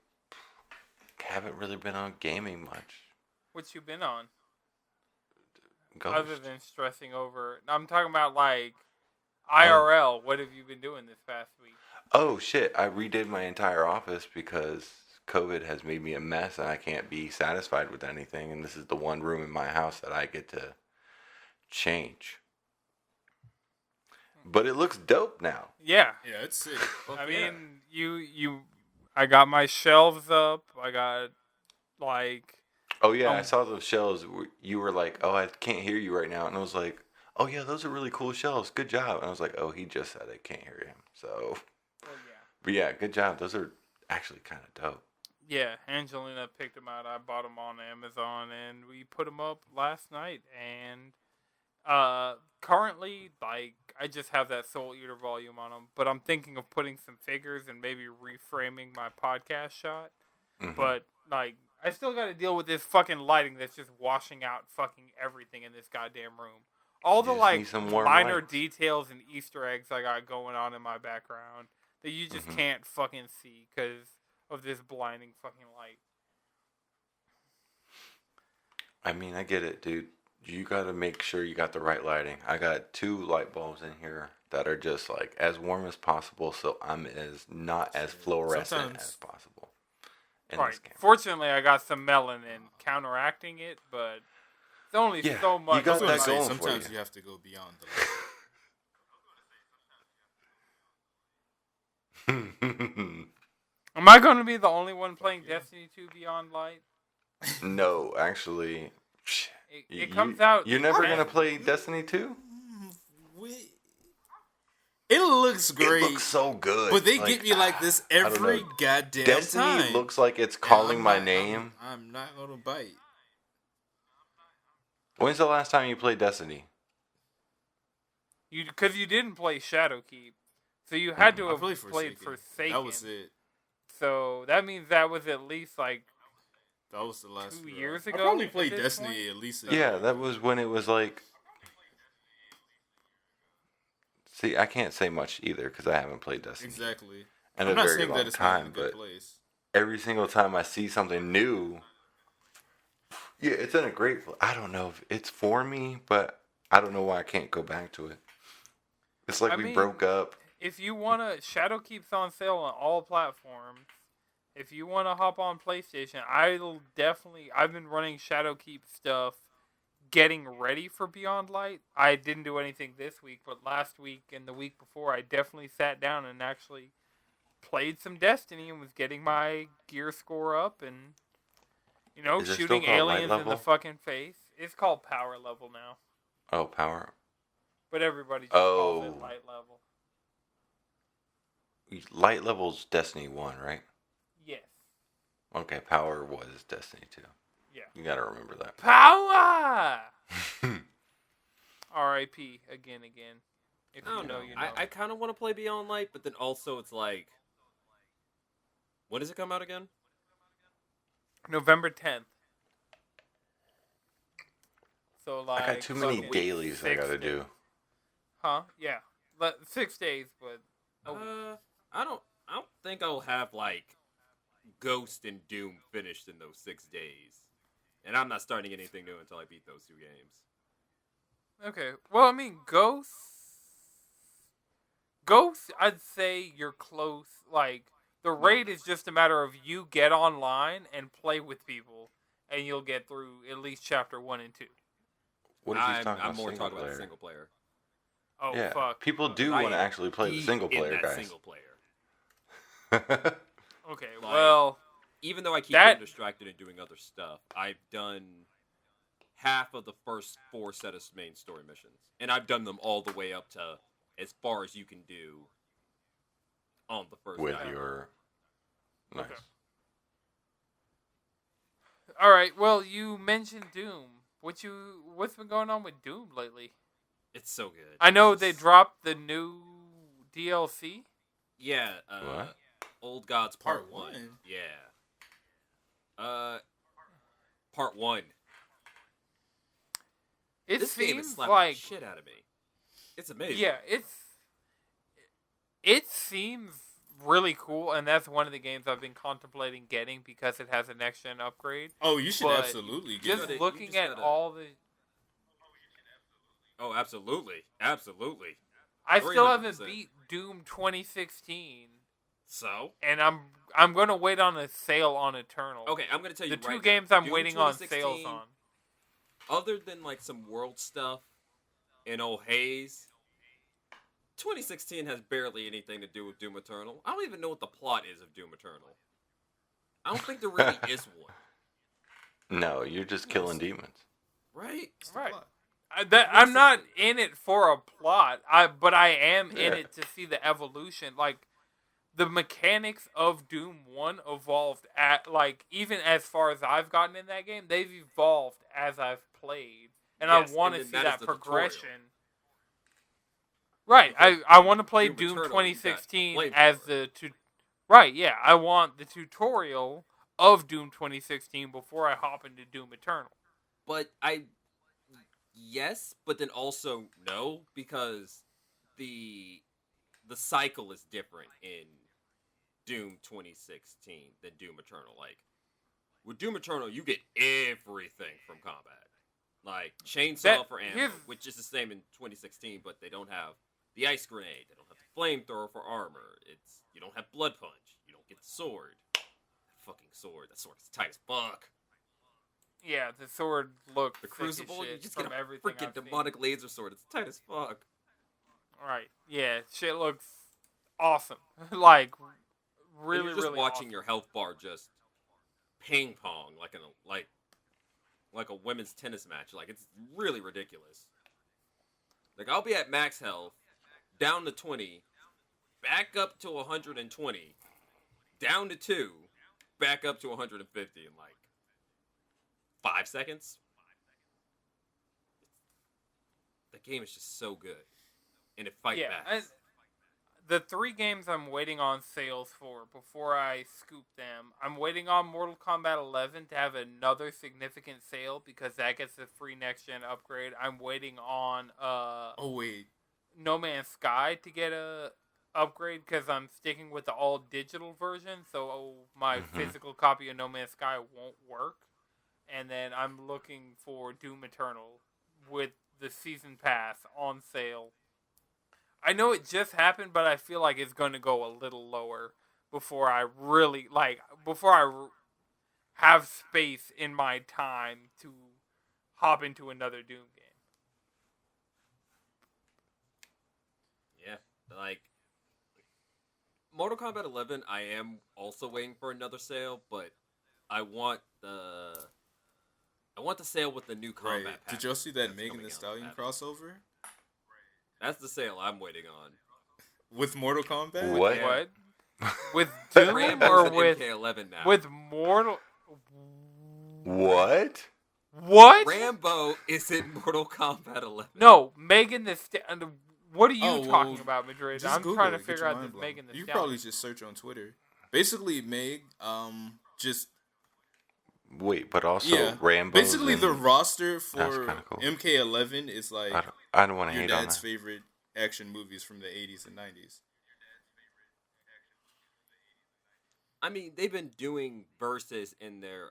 haven't really been on gaming much. What you been on? Ghost. Other than stressing over, I'm talking about like IRL. What have you been doing this past week? Oh shit, I redid my entire office because COVID has made me a mess and I can't be satisfied with anything, and this is the one room in my house that I get to change. But it looks dope now. Yeah, Yeah, it's sick. I mean, I got my shelves up. I got like, Oh yeah, I saw those shelves. You were like, "Oh, I can't hear you right now," and I was like, "Oh yeah, those are really cool shelves. Good job." And I was like, "Oh, he just said I can't hear him." So, well, yeah. but yeah, good job. Those are actually kind of dope. Yeah, Angelina picked them out. I bought them on Amazon, and we put them up last night. And currently, like, I just have that Soul Eater volume on them. But I'm thinking of putting some figures and maybe reframing my podcast shot. Mhm. But like, I still got to deal with this fucking lighting that's just washing out fucking everything in this goddamn room. All the just like need some warm minor lights. details and Easter eggs I got going on in my background that you just can't fucking see because of this blinding fucking light. I mean, I get it, dude. You gotta make sure you got the right lighting. I got 2 light bulbs in here that are just like as warm as possible, so I'm not as fluorescent Sometimes- as possible. In Right. this camera. Fortunately, I got some melanin counteracting it, but it's only Yeah, so you much. got I was gonna that say, going for sometimes you. you have to go beyond the light. Am I going to be the only one playing Destiny 2 Beyond Light? No, actually, It comes out. You're never man. gonna play Destiny 2? It looks great. It looks so good. But they Like, get me like this I don't every know. goddamn Destiny time. looks like it's And calling I'm my not- name. I'm not gonna bite. When's the last time you played Destiny? Because you didn't play Shadowkeep, so you had to I have played played Forsaken. That was it. So that means that was at least like That was the last 2 year. years I ago probably at played this Destiny point? at least. Yeah, that was when it was like. See, I can't say much either because I haven't played Destiny Exactly. in I'm a not very saying long that it's time, not in a good but place. every single time I see something new, yeah, it's in a great. I don't know if it's for me, but I don't know why I can't go back to it. It's like I we mean, broke up. If you wanna, Shadowkeep's on sale on all platforms. If you wanna hop on PlayStation, I'll definitely. I've been running Shadowkeep stuff, getting ready for Beyond Light. I didn't do anything this week, but last week and the week before, I definitely sat down and actually played some Destiny and was getting my gear score up and Is it shooting still called light aliens in the level? fucking face. It's called power level now, Oh, power. but everybody just calls Oh. it light level. Light level's Destiny 1, right? Yes. Okay, power was Destiny 2. Yeah. You gotta remember that. Power! R.I.P. again. If I don't you know. you know. I kind of want to play Beyond Light, but then also it's like, when does it come out again? November 10th. So like. I got too many fucking dailies I 6 gotta days. do. Huh? Yeah. 6 days, but. I don't think I'll have like Ghost and Doom finished in those 6 days, and I'm not starting anything new until I beat those 2 games. Okay. Well, I mean, Ghost, I'd say you're close. Like, the raid is just a matter of you get online and play with people, and you'll get through at least chapter 1 and 2. What if he's talking I'm about more single talking about player? the single player. Oh, Yeah, fuck. people do I want to am actually play the deep single in player, that guys. Single player. Okay, Like, well, Even though I keep That- getting distracted and doing other stuff, I've done half of the first 4 set of main story missions, and I've done them all the way up to as far as you can do on the first with half. your nice. Okay. All right. Well, you mentioned Doom. What's been going on with Doom lately? It's so good. I know they dropped the new DLC. Yeah. What? Old Gods Part Part 1. one? Yeah. Part 1. It This game is seems slapping like the shit out of me. It's amazing. yeah, it seems really cool, and that's one of the games I've been contemplating getting because it has a next gen upgrade. Oh, you should But absolutely get Just it. looking just at gotta- all the, Oh, absolutely. Absolutely. I still haven't 300%. beat Doom 2016, So? and I'm gonna wait on a sale on Eternal. Okay, I'm going to tell you The two right games now, I'm Doom waiting on 2016, sales on. Other than like some world stuff and old Haze, 2016 has barely anything to do with Doom Eternal. I don't even know what the plot is of Doom Eternal. I don't think there really is one. No, you're just killing demons. Right? It's the Right. plot. I'm not in it for a plot. But I am in Yeah. it to see the evolution. Like the mechanics of Doom 1 evolved at like even as far as I've gotten in that game, they've evolved as I've played. And Yes, I want and to then see that is that the tutorial. progression. Right. Because I want to play Doom Doom Eternal, you got 2016 flamethrower. as Right, yeah. I want the tutorial of Doom 2016 before I hop into Doom Eternal. But yes, but then also no, because the cycle is different in Doom 2016 than Doom Eternal. Like with Doom Eternal, you get everything from combat. Like chainsaw for ammo, which is the same in 2016, but they don't have the ice grenade. They don't have the flamethrower for armor. You don't have blood punch. You don't get the sword. That fucking sword. That sword is tight as fuck. Yeah, the sword looks The thick as Crucible, shit you just from get a everything freaking I've seen. demonic laser sword. It's tight as fuck. Right. Yeah, shit looks awesome. Like really, And you're just really watching awesome. your health bar just ping pong like a women's tennis match. Like it's really ridiculous. Like I'll be at max health, down to 20, back up to 120, down to 2, back up to 150 in like 5 seconds. The game is just so good, and it fight Yeah, back. and the 3 games I'm waiting on sales for before I scoop them. I'm waiting on Mortal Kombat 11 to have another significant sale because that gets a free next gen upgrade. I'm waiting on Oh wait. No Man's Sky to get a upgrade because I'm sticking with the all digital version, so my physical copy of No Man's Sky won't work. And then I'm looking for Doom Eternal with the season pass on sale. I know it just happened, but I feel like it's going to go a little lower before I really have space in my time to hop into another Doom game. Yeah, like Mortal Kombat 11, I am also waiting for another sale, but I want the sale with the new combat Right. pack. Did y'all see that that's Megan coming Thee out Stallion that- crossover That's the sale I'm waiting on. with Mortal Kombat? What? Yeah. What? With Doom Rambo's or an with MK11 now. with Mortal? What? What? Rambo is in Mortal Kombat 11. No, Megan the Stallion. What are you Oh, well, talking about, Madrid? Just I'm Google trying to it, get figure your out mind this blown. Megan the You Stallion. probably just search on Twitter. Basically, Meg, just Wait, but also yeah. Rambo. Basically, the roster That's for kinda cool. MK11 is like I don't want to your hate on dad's that. favorite action movies from the 80s and 90s. I mean, they've been doing verses in their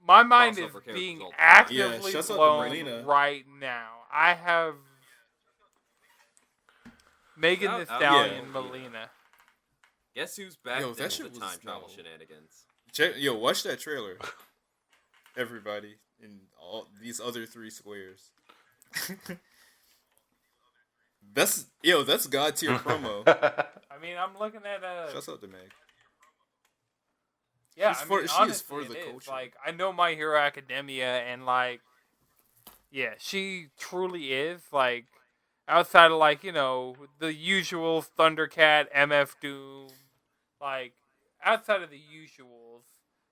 My mind is crossover characters being all the time. actively Yeah, shouts out to blown Melina. right now. I have Megan the Shout out Stallion, to Melina. Guess who's back Yo, then that with shit the was time travel no. shenanigans? Watch that trailer. Everybody in all these other 3 squares. that's God tier promo. I mean, I'm looking at Shouts out to Meg. Yeah, She's I for- mean, she is honestly, for it the is. culture. Like, I know My Hero Academia, and like, yeah, she truly is. Like, outside of like the usual Thundercat, MF Doom, like outside of the usuals,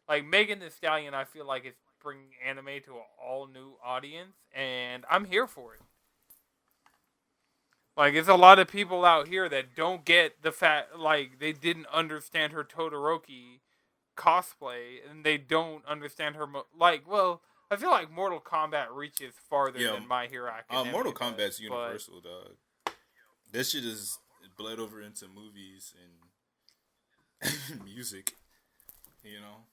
like Megan Thee Stallion, I feel like it's bringing anime to an all new audience, and I'm here for it. Like, it's a lot of people out here that don't get the fact, like, they didn't understand her Todoroki cosplay, and they don't understand her. Well, I feel like Mortal Kombat reaches farther Yeah, than My Hero Academia. Mortal does, Kombat's but universal, dog. This shit is bled over into movies and music. You know,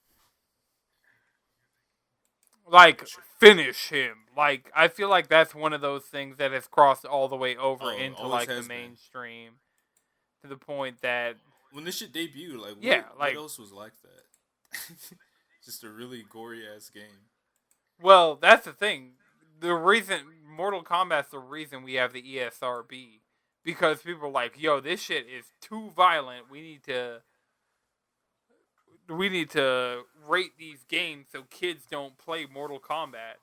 like, finish him. Like, I feel like that's one of those things that has crossed all the way over it into always like the has been. mainstream, to the point that When this shit debuted, like, Yeah, what like- else was like that? Just a really gory ass game. well, that's the thing. The reason Mortal Kombat's the reason we have the ESRB, because people are like, yo, this shit is too violent. We need to rate these games so kids don't play Mortal Kombat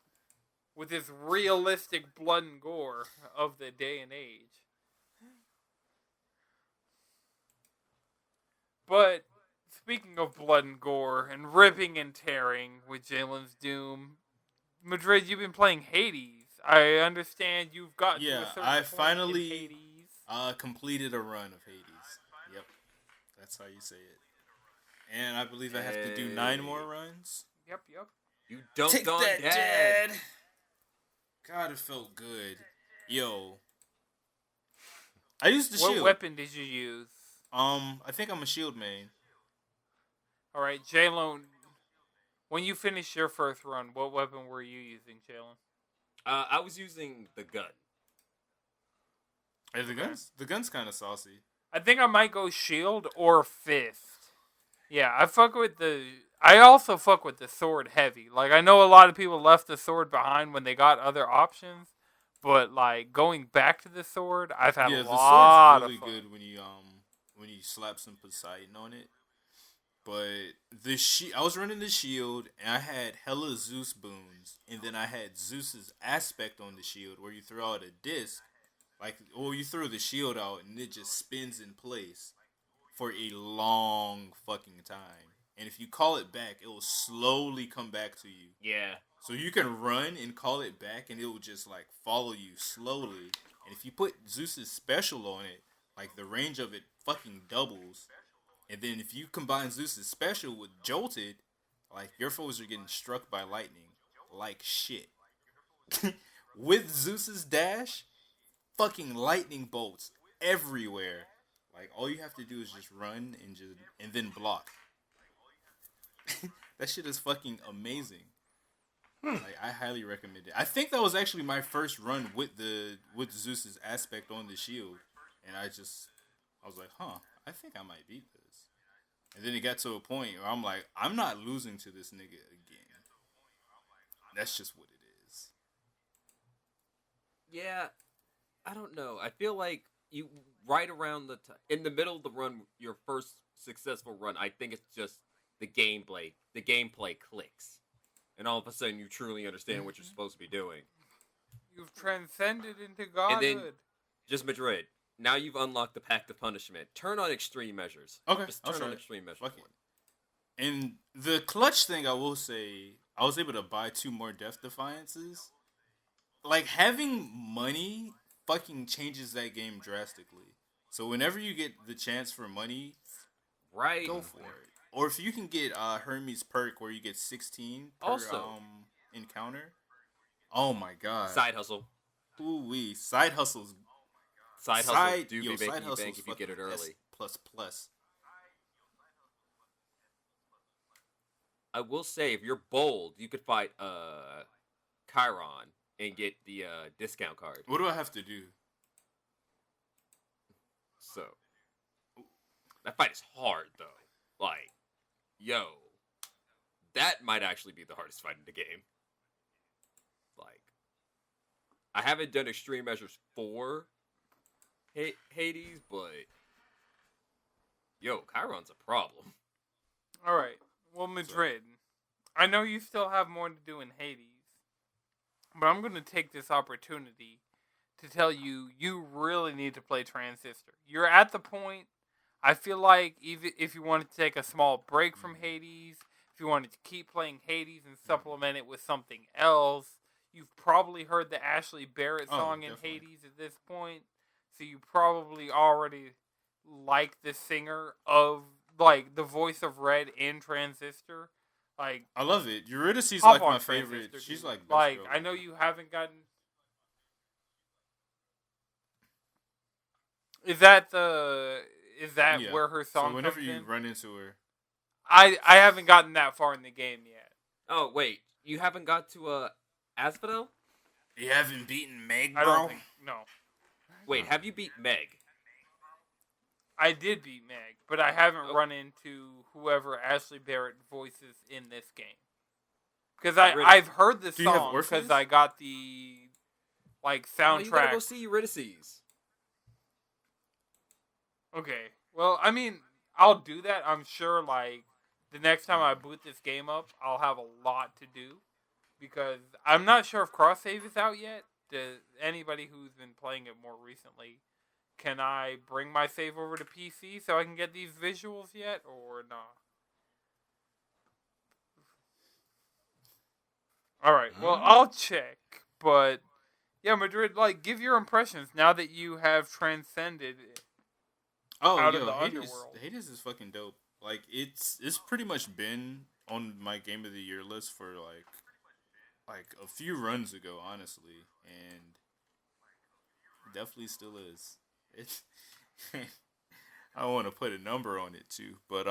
with this realistic blood and gore of the day and age. But speaking of blood and gore and ripping and tearing with Jalen's Doom, Madrid, you've been playing Hades. I understand you've gotten to a certain I point finally in Hades. completed a run of Hades. Yep, that's how you say it. And I believe I have to do 9 more runs. Yep. You dunked Take on that, Dad. Dad. God, it felt good. Yo, I used the What shield. weapon did you use? I think I'm a shield main. All right, Jalen. When you finished your first run, what weapon were you using, Jalen? I was using the gun. Hey, the gun's kind of saucy. I think I might go shield or fist. Yeah, I also fuck with the sword heavy. Like, I know a lot of people left the sword behind when they got other options, but like going back to the sword, I've had a lot the sword's really of fun. good when you slap some Poseidon on it. But I was running the shield, and I had hella Zeus boons, and then I had Zeus's aspect on the shield, where you throw out a disc, or you throw the shield out, and it just spins in place for a long fucking time. And if you call it back, it will slowly come back to you. Yeah. So you can run and call it back, and it will just like follow you slowly. And if you put Zeus's special on it, like the range of it fucking doubles. And then if you combine Zeus's special with Jolted, like your foes are getting struck by lightning like shit. With Zeus's dash, fucking lightning bolts everywhere. Like all you have to do is just run and then block. That shit is fucking amazing. Like I highly recommend it. I think that was actually my first run with Zeus's aspect on the shield, and I was like, I think I might beat this. And then it got to a point where I'm like, I'm not losing to this nigga again. That's just what it is. Yeah. I don't know. I feel like you right around in the middle of the run, your first successful run. I think it's just the gameplay. The gameplay clicks, and all of a sudden you truly understand what you're supposed to be doing. You've transcended into godhood. And then just Madrid. Now you've unlocked the Pact of Punishment. Turn on extreme measures. Okay, Just turn on extreme measures. Fuck it. And the clutch thing, I will say, I was able to buy 2 more Death Defiances. Like, having money fucking changes that game drastically. So whenever you get the chance for money, right, go for it. Or if you can get Hermes perk where you get 16 per also encounter. Oh my god. Side hustle. Ooh-wee. Side hustles. Side hustle do be making you bank if you get it early. Plus. I will say, if you're bold, you could fight Chiron and get the discount card. What do I have to do? So that fight is hard though. Like, yo, that might actually be the hardest fight in the game. Like, I haven't done extreme measures for Hades, but yo, Chiron's a problem. All right. Well, Madrid, I know you still have more to do in Hades, but I'm going to take this opportunity to tell you really need to play Transistor. You're at the point, I feel like, even if you wanted to take a small break from Hades, if you wanted to keep playing Hades and supplement it with something else, you've probably heard the Ashley Barrett song in Hades at this point, so you probably already like the singer of, like, the voice of Red in Transistor. Like, I love it. Eurydice's hop like on my favorite. Transistor, She's dude. like best Like, girl I know right you haven't gotten. Is that Yeah. where her song So whenever comes you in? run into her, I haven't gotten that far in the game yet. Oh wait, you haven't got to Asphodel? you haven't beaten Meg, bro. I don't think no. Wait, have you beat Meg? I did beat Meg, but I haven't run into whoever Ashley Barrett voices in this game. Because I've heard the Do you have song because Orpheus? I got the like Oh, soundtrack. you gotta go see Eurydice. Okay. Well, I mean, I'll do that. I'm sure, like, the next time I boot this game up, I'll have a lot to do. Because I'm not sure if cross save is out yet. Does anybody who's been playing it more recently, can I bring my save over to PC so I can get these visuals yet, or not? Alright, well, I'll check. But, yeah, Madrid, like, give your impressions now that you have transcended out of the underworld. Hades is fucking dope. Like it's pretty much been on my game of the year list for like a few runs ago, honestly, and definitely still is. It's I don't want to put a number on it too, but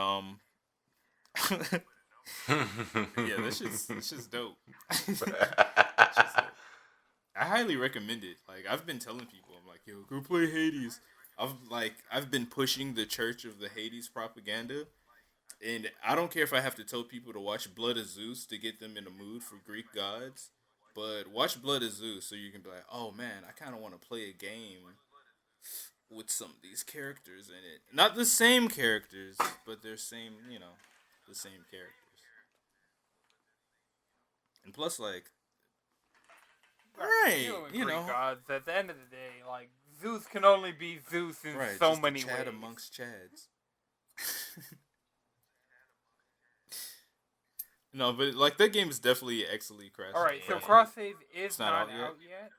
yeah, this is dope. It's just dope. I highly recommend it. Like I've been telling people, I'm like, yo, go play Hades. I've been pushing the Church of the Hades propaganda, and I don't care if I have to tell people to watch Blood of Zeus to get them in the mood for Greek gods, but watch Blood of Zeus so you can be like, oh man, I kind of want to play a game with some of these characters in it. Not the same characters, but they're the same characters. And plus, like, right, Dealing with you Greek know, gods, at the end of the day, like, Zeus can only be Zeus in right, so just many Chad ways. amongst Chads. No, but like that game is definitely excellently crafted. Alright, so Right. cross save is It's not not out out yet.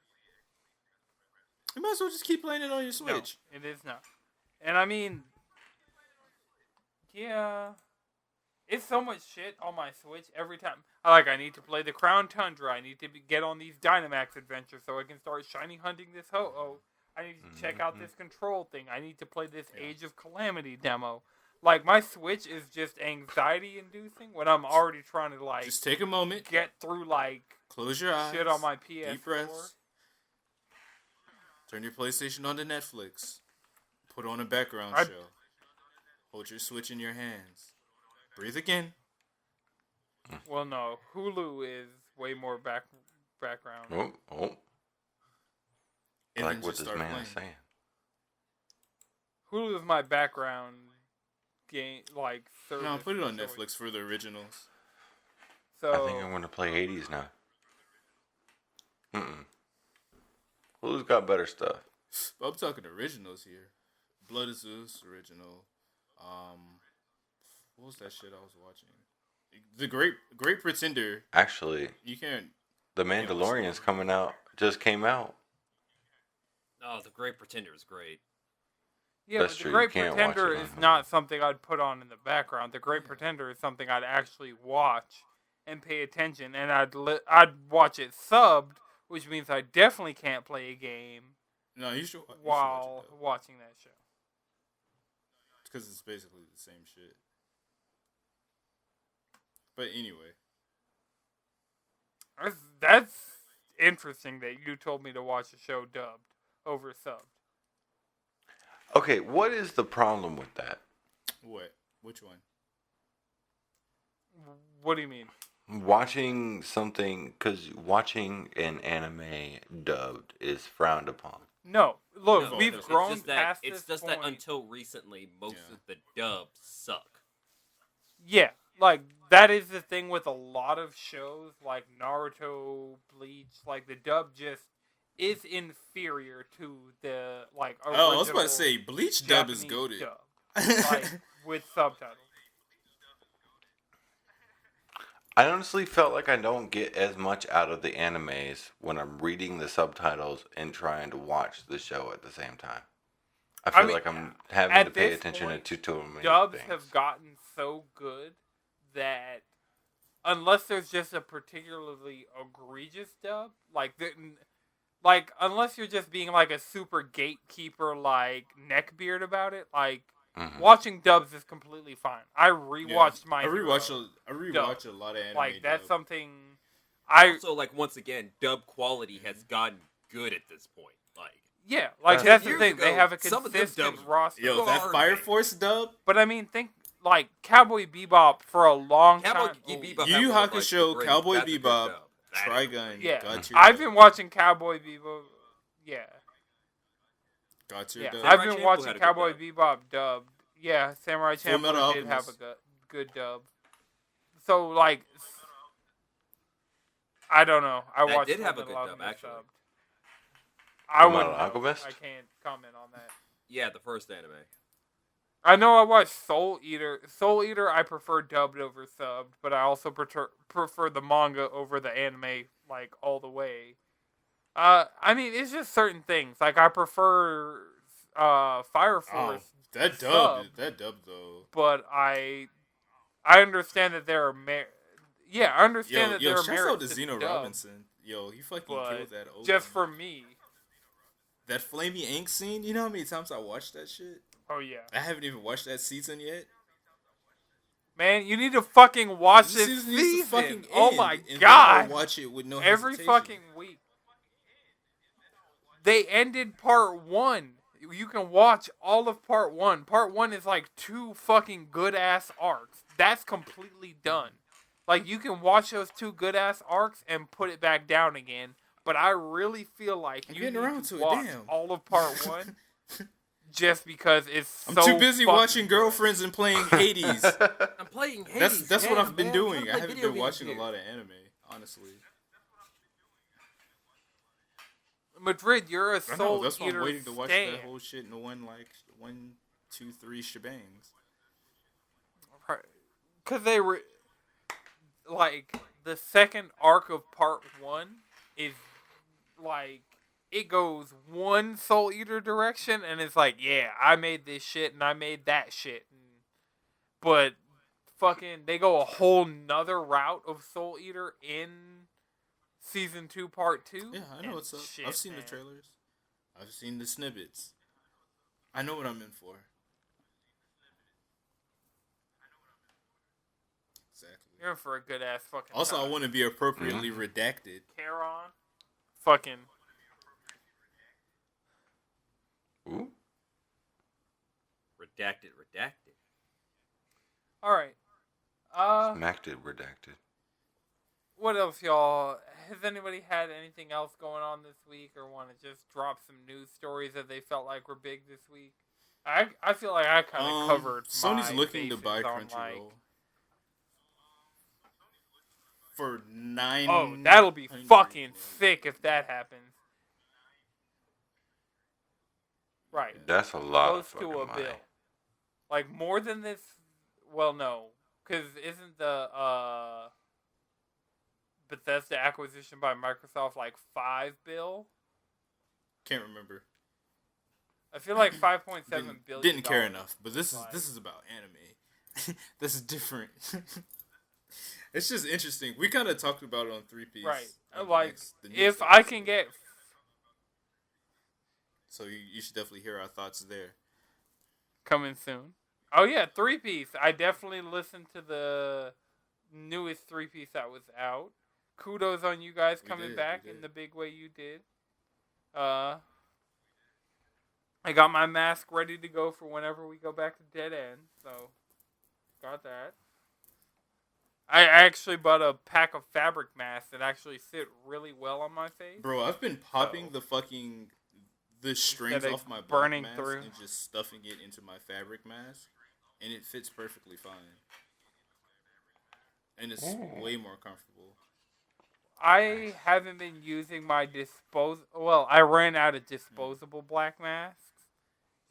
You might as well just keep playing it on your Switch. No, it is not. And I mean, yeah, it's so much shit on my Switch every time. I need to play the Crown Tundra. I need to get on these Dynamax adventures so I can start shiny hunting this Ho-Oh. I need to check out this control thing. I need to play this Age of Calamity demo. Like, my Switch is just anxiety-inducing when I'm already trying to, like, Just take a moment, get through, like, close your eyes, shit on my PS4. deep breaths, turn your PlayStation on to Netflix, put on a background show, hold your Switch in your hands, breathe again. Well, no. Hulu is way more background. Oh. And Like then what just this start man playing. is saying. Hulu is my background game, like, service. No, put it on choice. Netflix for the originals. So, I think I'm going to play Hades now. Hulu's got better stuff. I'm talking originals here. Blood of Zeus original. What was that shit I was watching? The Great Pretender. Actually, You can't. The Mandalorian's coming out. Just came out. Oh, The Great Pretender is great. yeah, That's but The true, Great you can't Pretender watch it is on not something I'd put on in the background. The Great Pretender is something I'd actually watch and pay attention, and I'd watch it subbed, which means I definitely can't play a game No, you should. while watching that show. Because it's basically the same shit. But anyway. That's interesting that you told me to watch a show dubbed over subbed. Okay, what is the problem with that? What? Which one? What do you mean? Watching something, because watching an anime dubbed is frowned upon. No, look, No, we've it's grown It's just that, past it's this just that point. until recently, most of the dubs suck. Yeah, like that is the thing with a lot of shows like Naruto, Bleach. Like the dub just is inferior to the like original. Oh, I was about to say Bleach dub is Japanese goated. dub, like with subtitles. I honestly felt like I don't get as much out of the animes when I'm reading the subtitles and trying to watch the show at the same time. I feel like I'm having to pay attention to too many dubs things. have gotten so good that unless there's just a particularly egregious dub, like unless you're just being like a super gatekeeper, like neckbeard about it, like watching dubs is completely fine. I rewatched I rewatch a lot of anime. Like that's dub. something. Also, like once again, dub quality has gotten good at this point. Like Yeah, like that's the years thing. ago, They have a some of them consistent dubs- roster. Yo, that Garbage. Fire Force dub. But I mean, think like Cowboy Bebop for a long Cowboy time. Bebop Yu had Yu one of, like, Hakusho, the great- Cowboy that's a good Bebop, dub. That is a Trigun, Yeah, got your I've dub. been watching Cowboy Bebop. Yeah, Got your yeah, dub. I've Samurai been Champloo watching had a good Cowboy dub. Bebop dubbed. Yeah, Samurai Full Metal Champloo did have a Alchemist. good dub. So like, I don't know. I That watched did have a Fullmetal good dub, Alchemist actually. dubbed. I Fullmetal wouldn't know. Alchemist? I can't comment on that. Yeah, the first anime. I know I watched Soul Eater. Soul Eater I prefer dubbed over subbed, but I also prefer the manga over the anime, like, all the way. I mean, it's just certain things. Like, I prefer Fire Force, That sub. dub though. but I understand that there are yeah, I understand that there are shouts out merits to to Zeno the dub, Robinson. Yo, he fucking but killed that. Opening. just for me. That Flamey Ink scene. You know how many times I watched that shit? Oh yeah, I haven't even watched that season yet. man, you need to fucking watch this season needs to season. fucking Oh end, my and then god! I'll watch it with no Every hesitation. fucking week. They ended part 1. You can watch all of part 1. Part 1 is like 2 fucking good ass arcs. That's completely done. Like you can watch those 2 good ass arcs and put it back down again. But I really feel like I'm you getting need around to to it, watch damn. all of part 1 just because it's I'm so too busy fucking watching good. Girlfriends and playing Hades. I'm playing Hades. That's what Damn, I've been man, doing. I'm trying I to play haven't video been games watching here. a lot of anime, honestly. Madrid, you're a I know. Soul That's why I'm Eater waiting to watch stan. that whole shit in one, 2, 3 shebangs. Because they were like the second arc of part 1 is like it goes one Soul Eater direction and it's like, yeah, I made this shit and I made that shit, but fucking they go a whole nother route of Soul Eater in season 2 part 2. Yeah, I know what's up. Shit, I've seen man. the trailers. I've seen the snippets. I know what I'm in for. Exactly. You're in for a good ass fucking Also, I time. want to be appropriately redacted. Charon, fucking Ooh. Redacted. all right. Smacked it, redacted. What else, y'all? Has anybody had anything else going on this week, or want to just drop some news stories that they felt like were big this week? I feel like I kind of covered. Sony's my looking to bases buy on, Crunchyroll like, for $9. oh, that'll be fucking sick if that happens. Right, That's a lot close of fucking to a money. bill. Like more than this. Well, no, because isn't the Bethesda acquisition by Microsoft like $5 billion? Can't remember. I feel like 5.7 billion. Didn't care enough, but this is about anime. This is different. It's just interesting. We kind of talked about it on 3Piece. Right. on Like, the next if I episode. can get. So you should definitely hear our thoughts there. Coming soon. Oh, yeah, 3Piece. I definitely listened to the newest 3Piece that was out. Kudos on you guys coming back in the big way you did. I got my mask ready to go for whenever we go back to Dead End, so got that. I actually bought a pack of fabric masks that actually sit really well on my face. Bro, I've been popping the strings Instead of off my black burning mask through. and just stuffing it into my fabric mask, and it fits perfectly fine. and it's way more comfortable. I haven't been using my Well, I ran out of disposable black masks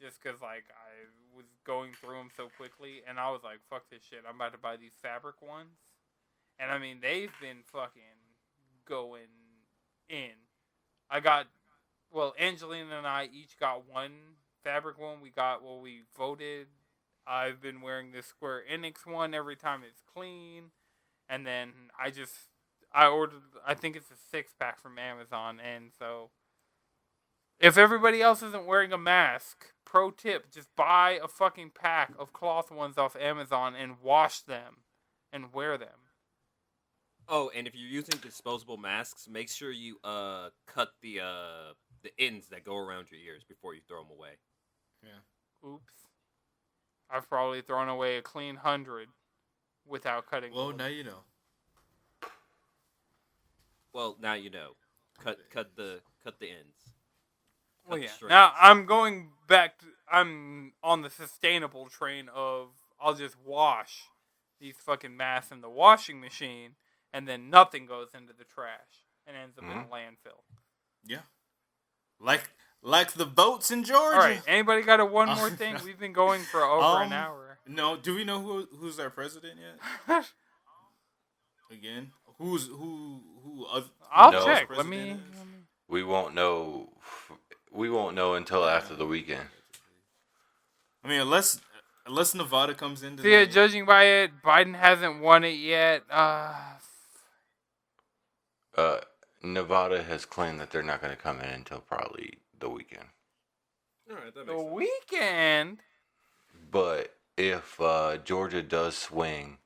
just because like I was going through them so quickly, and I was like, "Fuck this shit! I'm about to buy these fabric ones." And I mean, they've been fucking going in. Angelina and I each got one fabric one. We voted. I've been wearing this Square Enix one every time it's clean, and then I ordered, I think it's a 6-pack from Amazon, and so if everybody else isn't wearing a mask, pro tip, just buy a fucking pack of cloth ones off Amazon and wash them and wear them. Oh, and if you're using disposable masks, make sure you cut the ends that go around your ears before you throw them away. Yeah. Oops. I've probably thrown away a clean 100 without cutting Well, them. now you know. Well, now you know. Cut the ends. Well, the yeah. strings. Now I'm going back. I'm on the sustainable train of I'll just wash these fucking masks in the washing machine, and then nothing goes into the trash and ends up in a landfill. Yeah. Like the boats in Georgia. All right. Anybody got one more thing? We've been going for over an hour. No. Do we know who's our president yet? Again, who? I'll No. check. President Let me. is? We won't know. We won't know until after the weekend. I mean, unless Nevada comes into. So yeah, judging by it, Biden hasn't won it yet. Nevada has claimed that they're not going to come in until probably the weekend. All right, that The makes sense. weekend. But if Georgia does swing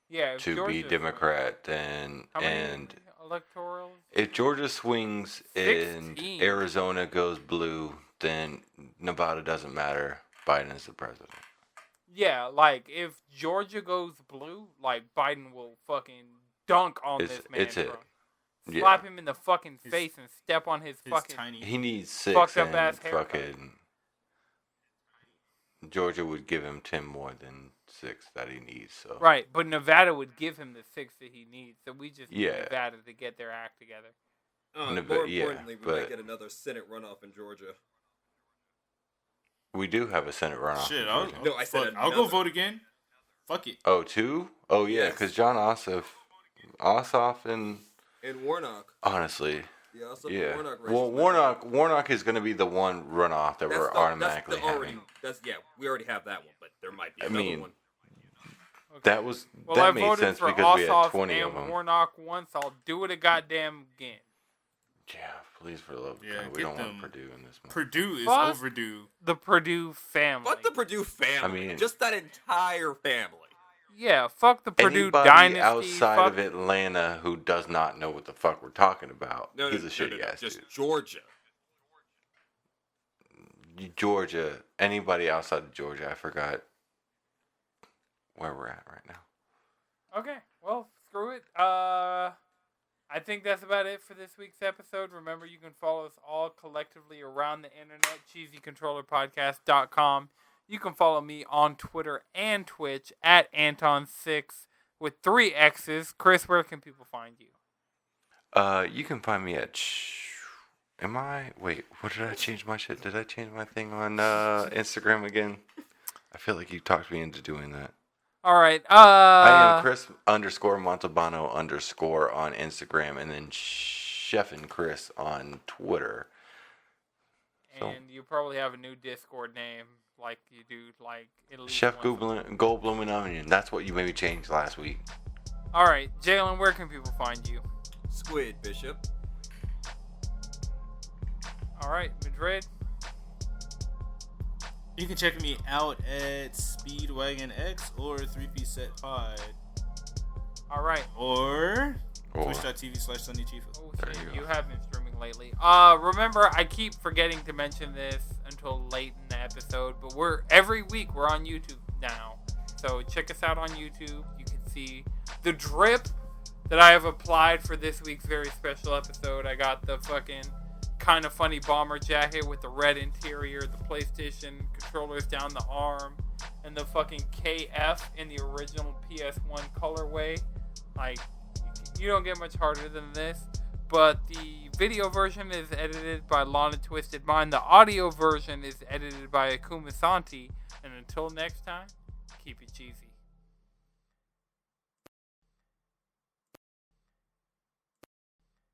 Yeah. If to be Georgia's Democrat, then How many and electorals? if Georgia swings and 16. Arizona goes blue, then Nevada doesn't matter. Biden is the president. Yeah, like if Georgia goes blue, like Biden will fucking dunk on It's- this man. it's it. Trump. Yeah. Slap him in the fucking His- face and step on his fucking. tiny. He needs 6 Fucked up and ass haircut. fucking Georgia would give him 10 more than 6 that he needs. So Right, but Nevada would give him the 6 that he needs, so we just need Yeah. Nevada to get their act together. More yeah, importantly, we but- might get another Senate runoff in Georgia. we do have a Senate runoff. Shit, in I'll Georgia. No, I said I'll go another. vote again. Fuck it. Oh, 2? Oh yeah, Yes. because John Ossoff, and And Warnock. honestly, Yeah, also yeah. Warnock. Well, Warnock is going to be the one runoff that we're automatically having. We already have that one, but there might be I another mean, one. Okay. That was Well, that I made voted sense for because we had Ossoff 20 of and them. Warnock once. I'll do it a goddamn again. Yeah, please for the love of Yeah, God, we get don't want them. Purdue in this one. Purdue is Fuck. overdue. The Purdue family. Fuck the Purdue family. I mean- just that entire family. Yeah, fuck the Purdue Anybody dynasty. outside fuck of Atlanta who does not know what the fuck we're talking about, he's a shitty ass just dude. Georgia. Georgia, anybody outside of Georgia, I forgot where we're at right now. Okay, well, screw it. I think that's about it for this week's episode. Remember, you can follow us all collectively around the internet, cheesycontrollerpodcast.com. You can follow me on Twitter and Twitch at Anton6 with 3 X's. Chris, where can people find you? You can find me at wait, what did I change my shit? Did I change my thing on Instagram again? I feel like you talked me into doing that. All right. I am Chris _Montalbano_ on Instagram, and then Chefin' Chris on Twitter. And you probably have a new Discord name like you do, like at least Chef once a month. Goldblum and Onion. That's what you maybe changed last week. All right, Jalen, where can people find you? Squid Bishop. All right, Madrid. You can check me out at Speedwagon X or 3P Set Pod All right. or Or- twitch.tv/SunnyChief. Oh There shit, you you go. have been streaming lately. Remember, I keep forgetting to mention this until late in the episode, but every week we're on YouTube now. So check us out on YouTube. You can see the drip that I have applied for this week's very special episode. I got the fucking kind of funny bomber jacket with the red interior, the PlayStation controllers down the arm, and the fucking KF in the original PS1 colorway Like, you don't get much harder than this. But the video version is edited by Lana Twisted Mind. The audio version is edited by Akuma Santi. And until next time, keep it cheesy.